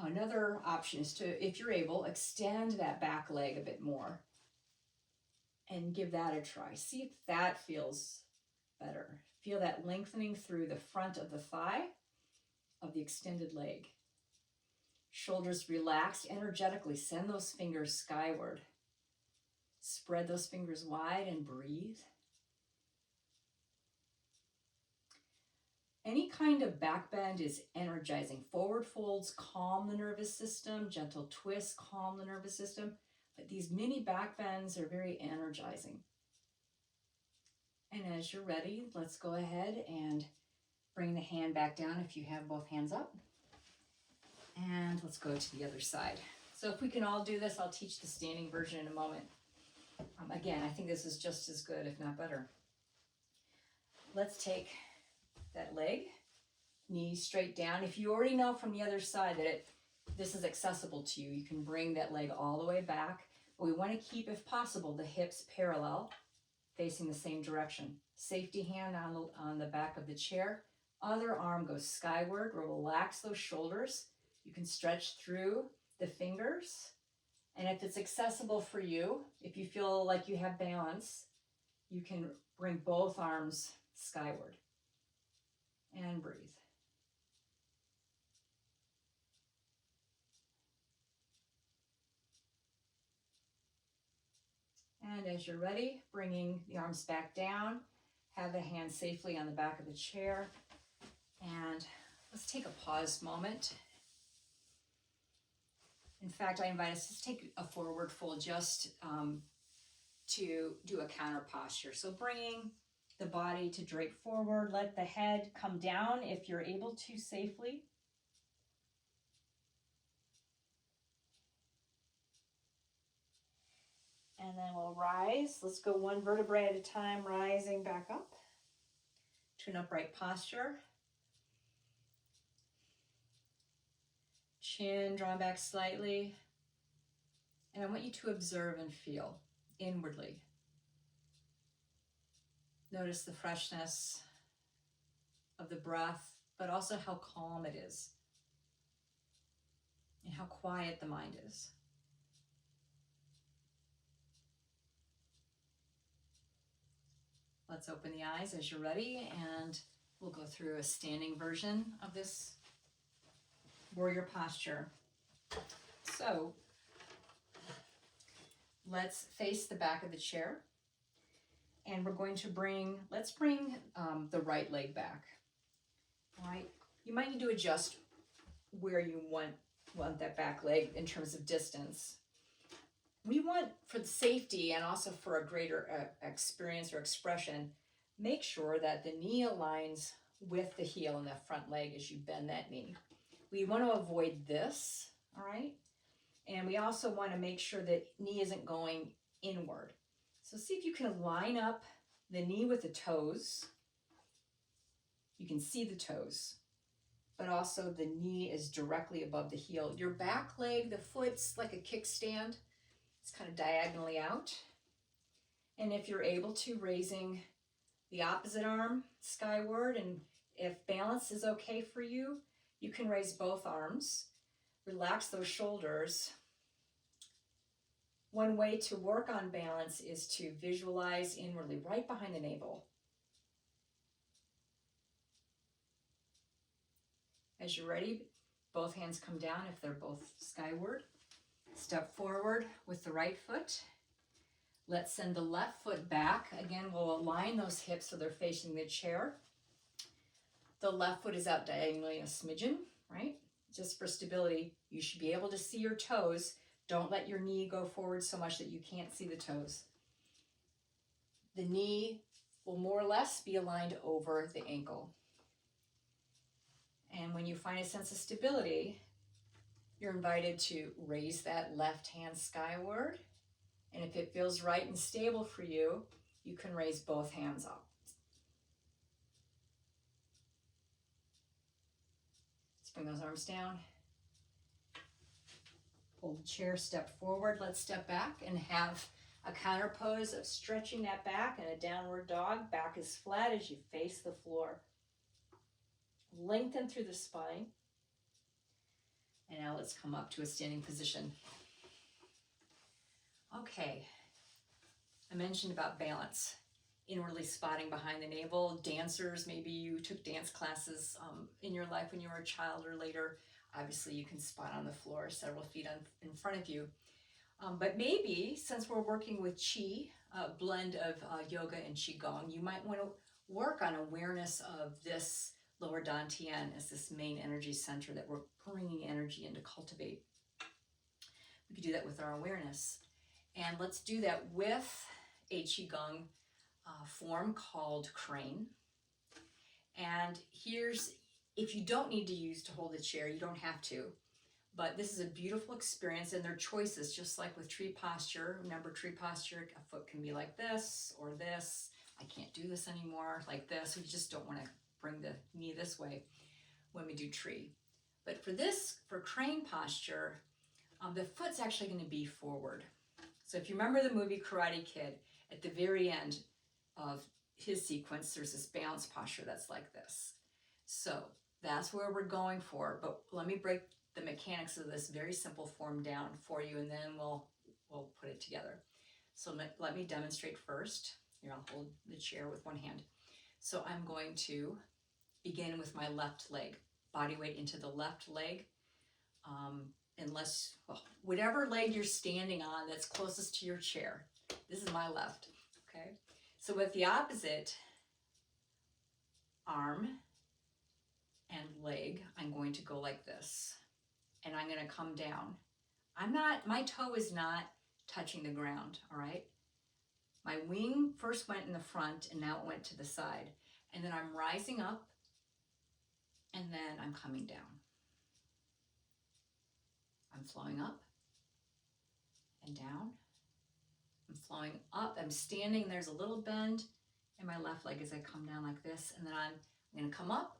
another option is to, if you're able, extend that back leg a bit more and give that a try. See if that feels better. Feel that lengthening through the front of the thigh of the extended leg. Shoulders relaxed energetically. Send those fingers skyward. Spread those fingers wide and breathe. Any kind of back bend is energizing. Forward folds calm the nervous system. Gentle twists calm the nervous system. But these mini back bends are very energizing. And as you're ready, let's go ahead and bring the hand back down if you have both hands up. And let's go to the other side. So if we can all do this, I'll teach the standing version in a moment. Again, I think this is just as good, if not better. Let's take that leg, knees straight down. If you already know from the other side that this is accessible to you, you can bring that leg all the way back. But we want to keep, if possible, the hips parallel, facing the same direction. Safety hand on the back of the chair. Other arm goes skyward. Relax those shoulders. You can stretch through the fingers. And if it's accessible for you, if you feel like you have balance, you can bring both arms skyward. And breathe. And as you're ready, bringing the arms back down, have the hands safely on the back of the chair. And let's take a pause moment. In fact, I invite us to take a forward fold just to do a counter posture. So bringing the body to drape forward, let the head come down if you're able to safely. And then we'll rise. Let's go one vertebrae at a time, rising back up to an upright posture. Chin drawn back slightly. And I want you to observe and feel inwardly. Notice the freshness of the breath, but also how calm it is and how quiet the mind is. Let's open the eyes as you're ready, and we'll go through a standing version of this warrior posture. So let's face the back of the chair, and we're going to let's bring the right leg back. All right, you might need to adjust where you want that back leg in terms of distance. We want, for the safety and also for a greater experience or expression, make sure that the knee aligns with the heel and that front leg as you bend that knee. We want to avoid this, all right? And we also want to make sure that knee isn't going inward. So see if you can line up the knee with the toes. You can see the toes, but also the knee is directly above the heel. Your back leg, the foot's like a kickstand. It's kind of diagonally out. And if you're able to, raising the opposite arm skyward, and if balance is okay for you, you can raise both arms. Relax those shoulders. One way to work on balance is to visualize inwardly, right behind the navel. As you're ready, both hands come down if they're both skyward. Step forward with the right foot. Let's send the left foot back. Again, we'll align those hips so they're facing the chair. The left foot is out diagonally a smidgen, right? Just for stability, you should be able to see your toes. Don't let your knee go forward so much that you can't see the toes. The knee will more or less be aligned over the ankle. And when you find a sense of stability, you're invited to raise that left hand skyward. And if it feels right and stable for you, you can raise both hands up. Let's bring those arms down. Hold the chair, step forward. Let's step back and have a counter pose of stretching that back and a downward dog. Back is flat as you face the floor. Lengthen through the spine. And now let's come up to a standing position. Okay, I mentioned about balance, inwardly spotting behind the navel. Dancers, maybe you took dance classes in your life when you were a child or later. Obviously, you can spot on the floor several feet in front of you. But maybe, since we're working with Qi, a blend of yoga and Qigong, you might want to work on awareness of this lower dantian as this main energy center that we're bringing energy in to cultivate. We could do that with our awareness. And let's do that with a Qigong form called crane. And here's, if you don't need to use to hold the chair, you don't have to. But this is a beautiful experience, and there are choices, just like with tree posture. Remember, tree posture, a foot can be like this or this. I can't do this anymore, like this. We just don't want to bring the knee this way when we do tree. But for crane posture, the foot's actually going to be forward. So if you remember the movie Karate Kid, at the very end of his sequence, there's this balance posture that's like this. So that's where we're going for, but let me break the mechanics of this very simple form down for you, and then we'll put it together. So let me demonstrate first. Here, I'll hold the chair with one hand. So I'm going to begin with my left leg, body weight into the left leg. Whatever leg you're standing on that's closest to your chair. This is my left, okay? So with the opposite arm and leg, I'm going to go like this. And I'm going to come down. My toe is not touching the ground, all right? My wing first went in the front and now it went to the side. And then I'm rising up and then I'm coming down. I'm flowing up and down. I'm flowing up. I'm standing. There's a little bend in my left leg as I come down like this. And then I'm going to come up,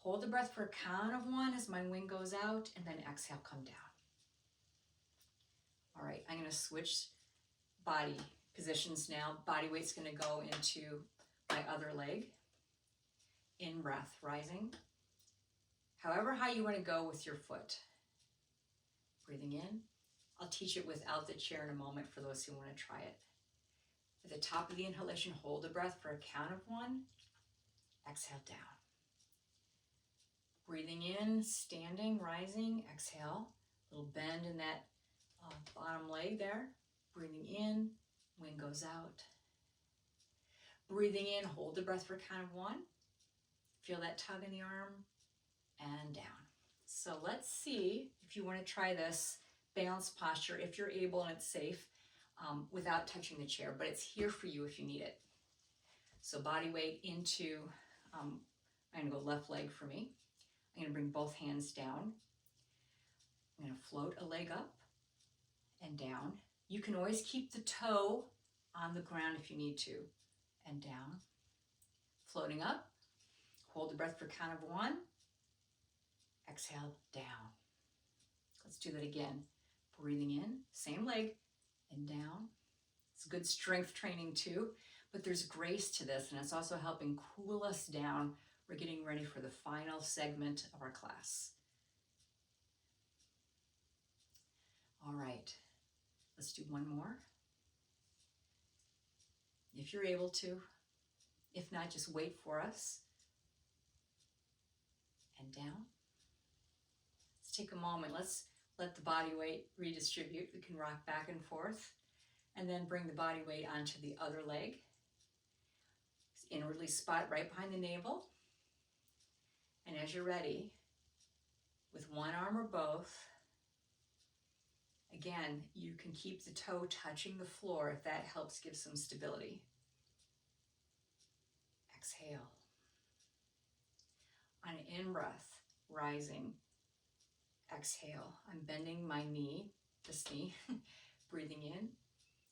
hold the breath for a count of 1 as my wing goes out, and then exhale, come down. All right, I'm going to switch body positions now. Body weight's going to go into my other leg. In breath, rising. However high you want to go with your foot. Breathing in. I'll teach it without the chair in a moment for those who want to try it. At the top of the inhalation, hold the breath for a count of 1. Exhale down. Breathing in, standing, rising, exhale. Little bend in that bottom leg there. Breathing in, wing goes out. Breathing in, hold the breath for a count of 1. Feel that tug in the arm and down. So let's see if you want to try this balance posture, if you're able and it's safe, without touching the chair, but it's here for you if you need it. So body weight into, I'm going to go left leg for me. I'm going to bring both hands down. I'm going to float a leg up and down. You can always keep the toe on the ground if you need to, and down. Floating up, hold the breath for a count of 1. Exhale, down. Let's do that again. Breathing in, same leg, and down. It's good strength training too, but there's grace to this, and it's also helping cool us down. We're getting ready for the final segment of our class. All right, let's do one more. If you're able to. If not, just wait for us. And down. Let's take a moment. Let's let the body weight redistribute. We can rock back and forth. And then bring the body weight onto the other leg. Inwardly spot right behind the navel. And as you're ready, with one arm or both, again, you can keep the toe touching the floor if that helps give some stability. Exhale. On an in-breath, rising. Exhale. I'm bending my knee, this knee, breathing in.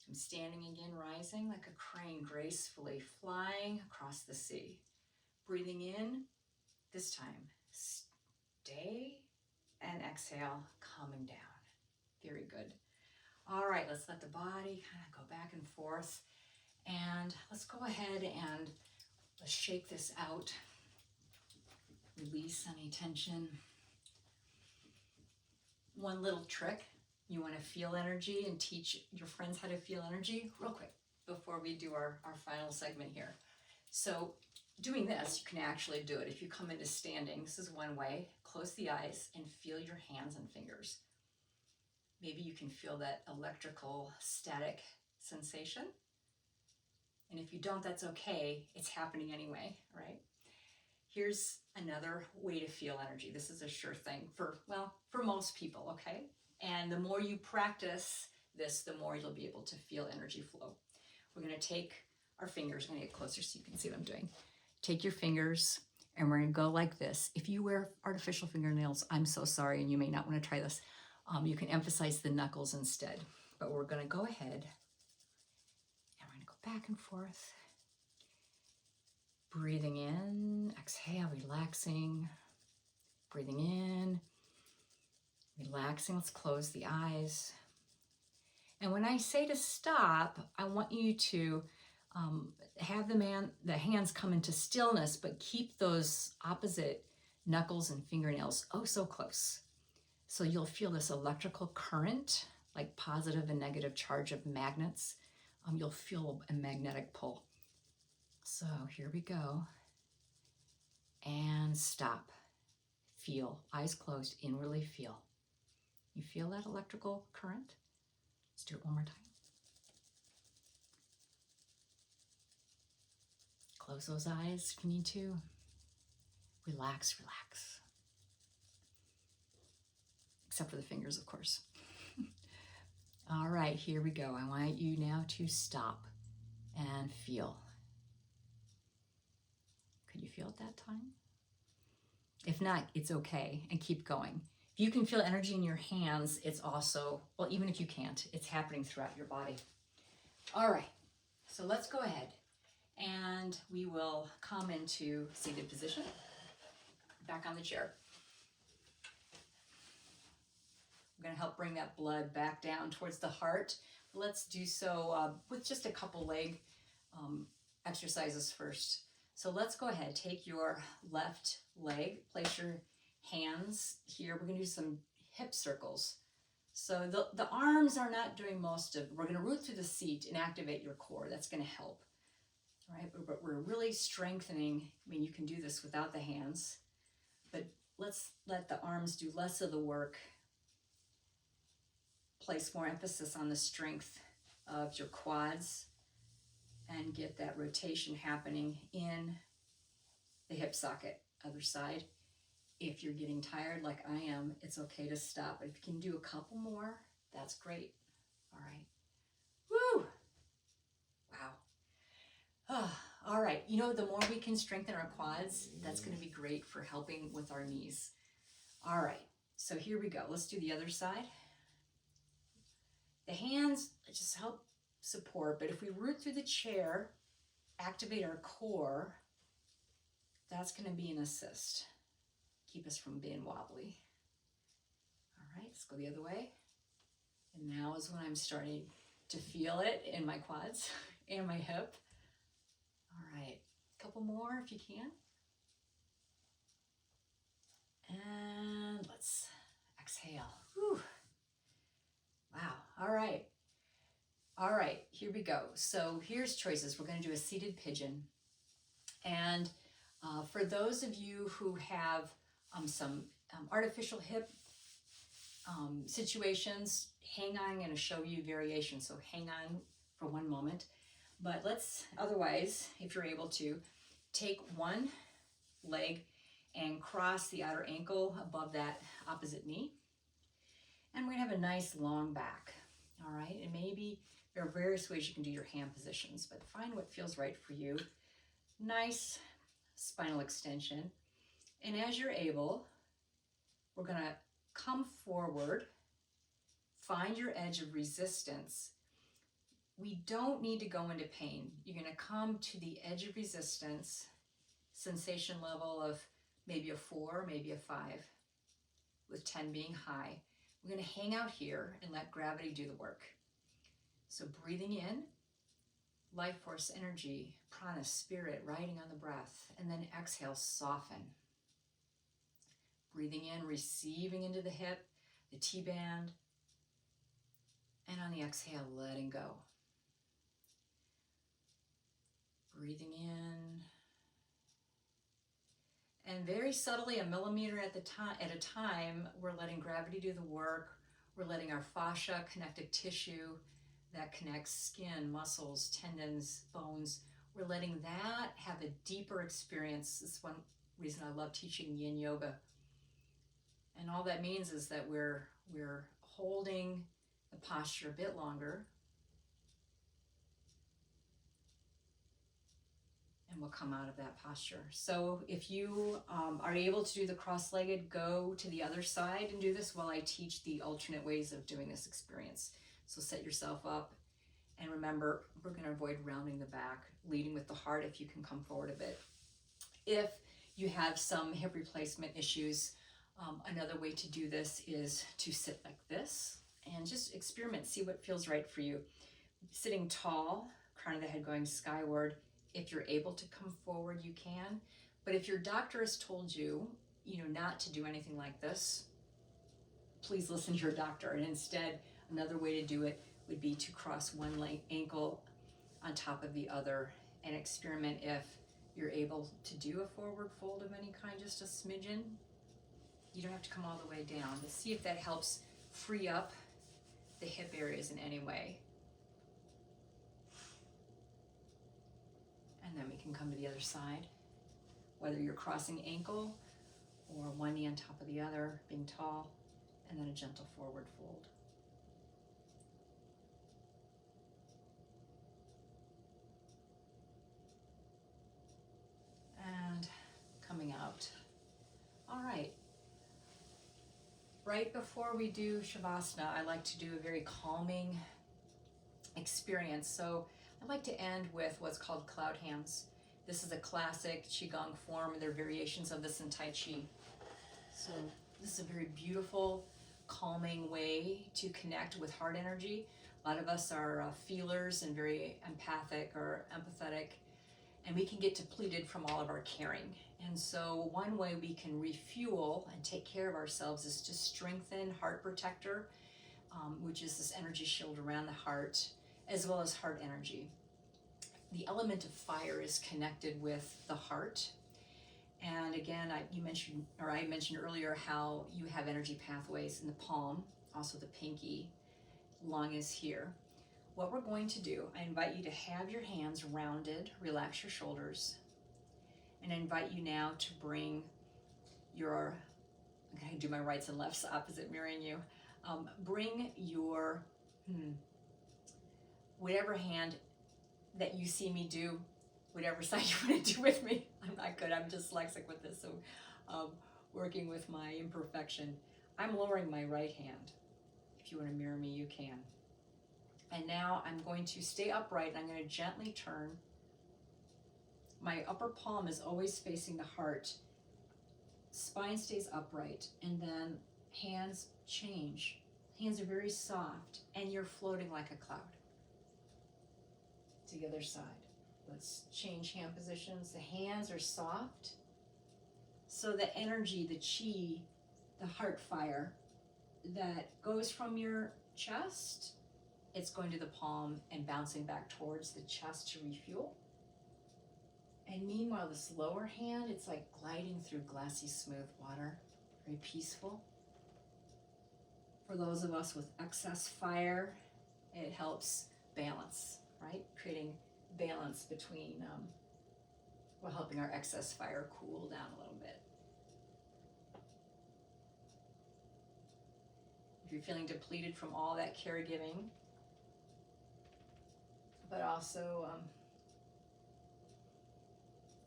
I'm standing again, rising like a crane, gracefully flying across the sea. Breathing in, this time, stay, and exhale, coming down. Very good. All right, let's let the body kind of go back and forth. And let's go ahead and let's shake this out. Release any tension. One little trick. You want to feel energy and teach your friends how to feel energy real quick before we do our final segment here. So doing this, you can actually do it. If you come into standing, this is one way. Close the eyes and feel your hands and fingers. Maybe you can feel that electrical static sensation. And if you don't, that's okay. It's happening anyway, right? Here's another way to feel energy. This is a sure thing for most people, okay? And the more you practice this, the more you'll be able to feel energy flow. We're going to take our fingers. I'm going to get closer so you can see what I'm doing. Take your fingers, and we're going to go like this. If you wear artificial fingernails, I'm so sorry, and you may not want to try this. You can emphasize the knuckles instead. But we're going to go ahead, and we're going to go back and forth. Breathing in, exhale, relaxing. Breathing in, relaxing. Let's close the eyes. And when I say to stop, I want you to have the hands come into stillness, but keep those opposite knuckles and fingernails oh so close. So you'll feel this electrical current, like positive and negative charge of magnets. You'll feel a magnetic pull. So here we go. And stop. Feel. Eyes closed. Inwardly feel. You feel that electrical current? Let's do it one more time. Close those eyes if you need to. Relax, relax. Except for the fingers, of course. All right, here we go. I want you now to stop and feel. Could you feel it that time? If not, it's okay, and keep going. If you can feel energy in your hands, it's also, well, even if you can't, it's happening throughout your body. All right, so let's go ahead, and we will come into seated position, back on the chair. I'm going to help bring that blood back down towards the heart. Let's do so with just a couple leg exercises first. So let's go ahead, take your left leg, place your hands here. We're going to do some hip circles. So the arms are not doing most of it. We're going to root through the seat and activate your core. That's going to help. All right, but we're really strengthening. I mean, you can do this without the hands, but let's let the arms do less of the work. Place more emphasis on the strength of your quads and get that rotation happening in the hip socket. Other side. If you're getting tired like I am, it's okay to stop. If you can do a couple more, that's great. All right. Woo! Wow. All right. You know, the more we can strengthen our quads, that's going to be great for helping with our knees. All right. So here we go. Let's do the other side. The hands just help support, but if we root through the chair, activate our core, that's going to be an assist. Keep us from being wobbly. All right, let's go the other way. And now is when I'm starting to feel it in my quads and my hip. All right, a couple more if you can. And let's exhale. Whew. Wow, all right. All right, here we go. So here's choices. We're going to do a seated pigeon. And for those of you who have some artificial hip situations, hang on. I'm going to show you variations. So hang on for one moment. But otherwise, if you're able to, take one leg and cross the outer ankle above that opposite knee. And we're going to have a nice long back. All right, and maybe there are various ways you can do your hand positions, but find what feels right for you. Nice spinal extension. And as you're able, we're going to come forward, find your edge of resistance. We don't need to go into pain. You're going to come to the edge of resistance, sensation level of maybe a 4, maybe a 5, with 10 being high. We're going to hang out here and let gravity do the work. So breathing in, life force, energy, prana, spirit, riding on the breath, and then exhale, soften. Breathing in, receiving into the hip, the T-band, and on the exhale, letting go. Breathing in, and very subtly, a millimeter at a time, we're letting gravity do the work. We're letting our fascia, connective tissue that connects skin, muscles, tendons, bones, we're letting that have a deeper experience. This is one reason I love teaching yin yoga. And all that means is that we're holding the posture a bit longer. And we'll come out of that posture. So if you are able to do the cross-legged, go to the other side and do this while I teach the alternate ways of doing this experience. So set yourself up, and remember, we're going to avoid rounding the back, leading with the heart if you can come forward a bit. If you have some hip replacement issues, another way to do this is to sit like this and just experiment, see what feels right for you. Sitting tall, crown of the head going skyward. If you're able to come forward, you can. But if your doctor has told you, not to do anything like this, please listen to your doctor. And instead, another way to do it would be to cross one ankle on top of the other and experiment if you're able to do a forward fold of any kind, just a smidgen. You don't have to come all the way down. But see if that helps free up the hip areas in any way. And then we can come to the other side, whether you're crossing ankle or one knee on top of the other, being tall, and then a gentle forward fold. And coming out. All right. Right before we do Shavasana, I like to do a very calming experience. So I like to end with what's called cloud hands. This is a classic Qigong form. There are variations of this in Tai Chi. So this is a very beautiful, calming way to connect with heart energy. A lot of us are feelers and very empathic or empathetic, and we can get depleted from all of our caring. And so one way we can refuel and take care of ourselves is to strengthen heart protector, which is this energy shield around the heart, as well as heart energy. The element of fire is connected with the heart. And again, I mentioned earlier how you have energy pathways in the palm, also the pinky, lung is here. What we're going to do, I invite you to have your hands rounded, relax your shoulders, and I invite you now to bring I'm going to do my rights and lefts opposite, mirroring you. Bring your, whatever hand that you see me do, whatever side you want to do with me. I'm not good, I'm dyslexic with this, so working with my imperfection. I'm lowering my right hand. If you want to mirror me, you can. And now I'm going to stay upright, and I'm going to gently turn. My upper palm is always facing the heart. Spine stays upright, and then hands change. Hands are very soft, and you're floating like a cloud. To the other side. Let's change hand positions. The hands are soft. So the energy, the chi, the heart fire that goes from your chest, it's going to the palm and bouncing back towards the chest to refuel. And meanwhile, this lower hand, it's like gliding through glassy smooth water, very peaceful. For those of us with excess fire, it helps balance, right? Creating balance between, well, helping our excess fire cool down a little bit. If you're feeling depleted from all that caregiving, but also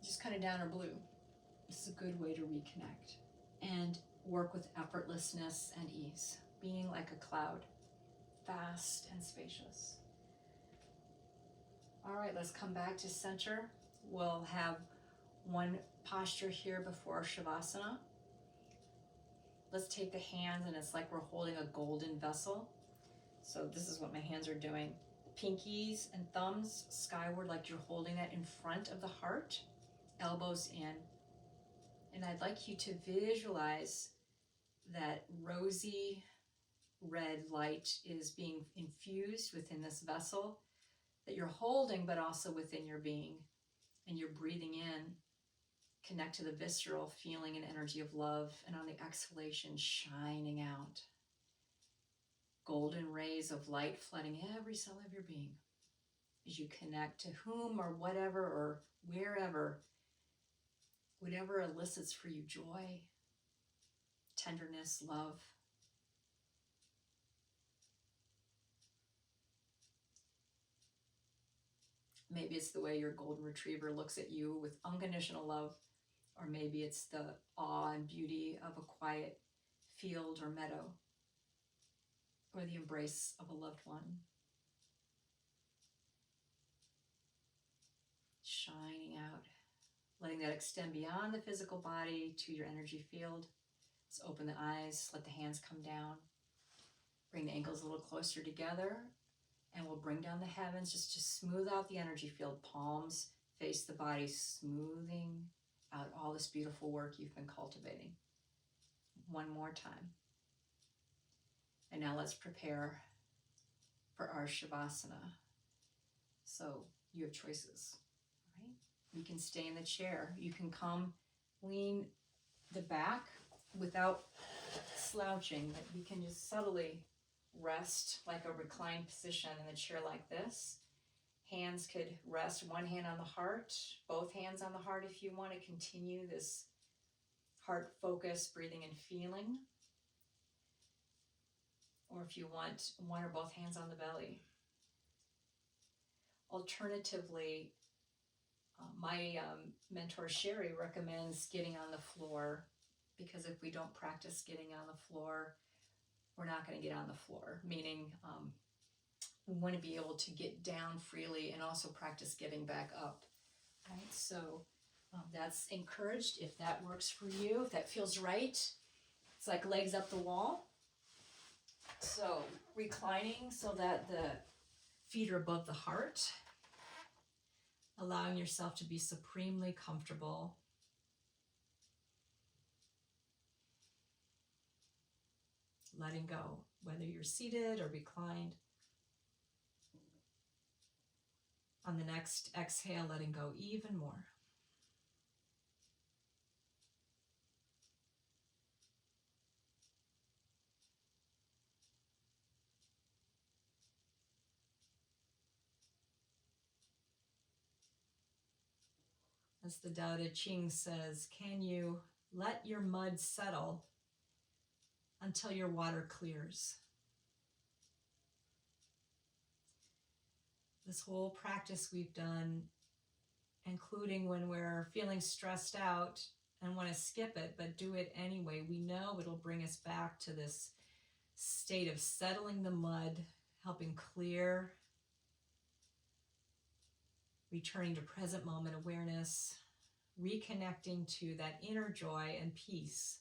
just kind of down or blue, this is a good way to reconnect and work with effortlessness and ease, being like a cloud, vast and spacious. All right, let's come back to center. We'll have one posture here before Shavasana. Let's take the hands, and it's like we're holding a golden vessel. So this is what my hands are doing. Pinkies and thumbs skyward, like you're holding that in front of the heart, elbows in. And I'd like you to visualize that rosy red light is being infused within this vessel that you're holding, but also within your being. And you're breathing in, connect to the visceral feeling and energy of love, and on the exhalation, shining out. Golden rays of light flooding every cell of your being as you connect to whom or whatever or wherever, whatever elicits for you joy, tenderness, love. Maybe it's the way your golden retriever looks at you with unconditional love, or maybe it's the awe and beauty of a quiet field or meadow, or the embrace of a loved one. Shining out, letting that extend beyond the physical body to your energy field. Let's open the eyes, let the hands come down. Bring the ankles a little closer together, and we'll bring down the heavens just to smooth out the energy field. Palms face the body, smoothing out all this beautiful work you've been cultivating. One more time. And now let's prepare for our Shavasana. So you have choices, right? You can stay in the chair. You can come lean the back without slouching, but you can just subtly rest like a reclined position in the chair like this. Hands could rest, one hand on the heart, both hands on the heart if you want to continue this heart focus, breathing and feeling. Or if you want, one or both hands on the belly. Alternatively, my mentor Sherry recommends getting on the floor, because if we don't practice getting on the floor, we're not going to get on the floor, meaning we want to be able to get down freely and also practice getting back up, right? So that's encouraged if that works for you, if that feels right. It's like legs up the wall. So reclining so that the feet are above the heart, allowing yourself to be supremely comfortable. Letting go, whether you're seated or reclined. On the next exhale, letting go even more. As the Tao Te Ching says, can you let your mud settle until your water clears? This whole practice we've done, including when we're feeling stressed out and want to skip it, but do it anyway, we know it'll bring us back to this state of settling the mud, helping clear, returning to present moment awareness, reconnecting to that inner joy and peace.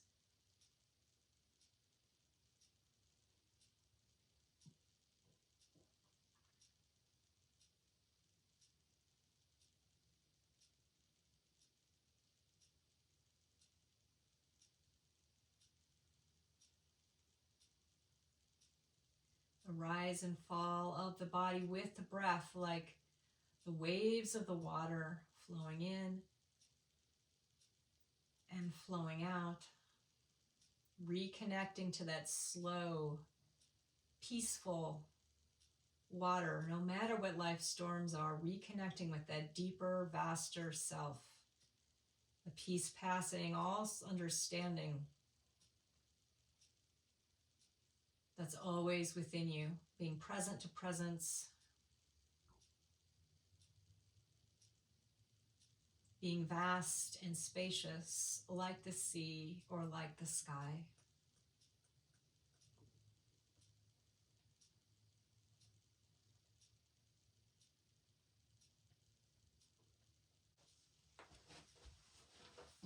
rise and fall of the body with the breath, like the waves of the water flowing in and flowing out, reconnecting to that slow, peaceful water, no matter what life storms are, reconnecting with that deeper, vaster self, the peace passing all understanding that's always within you, being present to presence, being vast and spacious like the sea or like the sky.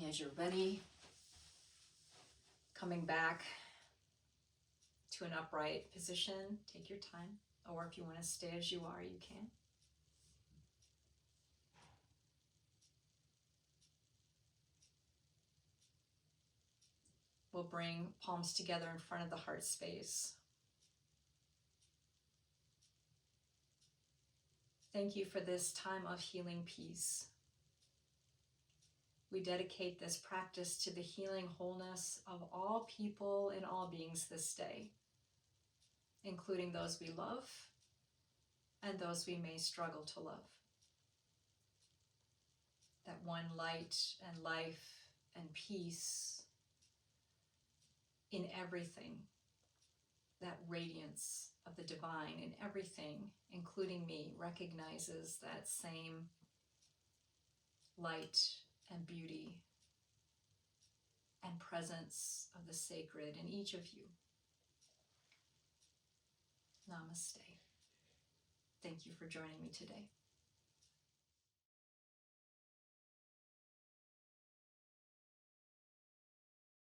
As you're ready, coming back to an upright position, take your time, or if you want to stay as you are, you can. We'll bring palms together in front of the heart space. Thank you for this time of healing peace. We dedicate this practice to the healing wholeness of all people and all beings this day, including those we love and those we may struggle to love. That one light and life and peace in everything, that radiance of the divine in everything, including me, recognizes that same light and beauty and presence of the sacred in each of you. Namaste. Thank you for joining me today.